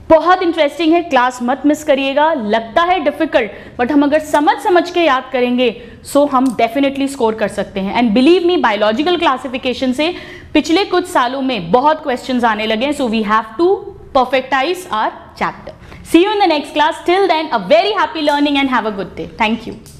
बहुत इंटरेस्टिंग है, क्लास मत मिस करिएगा। लगता है डिफिकल्ट, बट हम अगर समझ के याद करेंगे सो हम डेफिनेटली स्कोर कर सकते हैं। And believe me, biological classification से पिछले कुछ सालों में बहुत क्वेश्चंस आने लगे हैं, so we have to perfectise our chapter. See you in the next class. Till then, a very happy learning and have a good day. Thank you.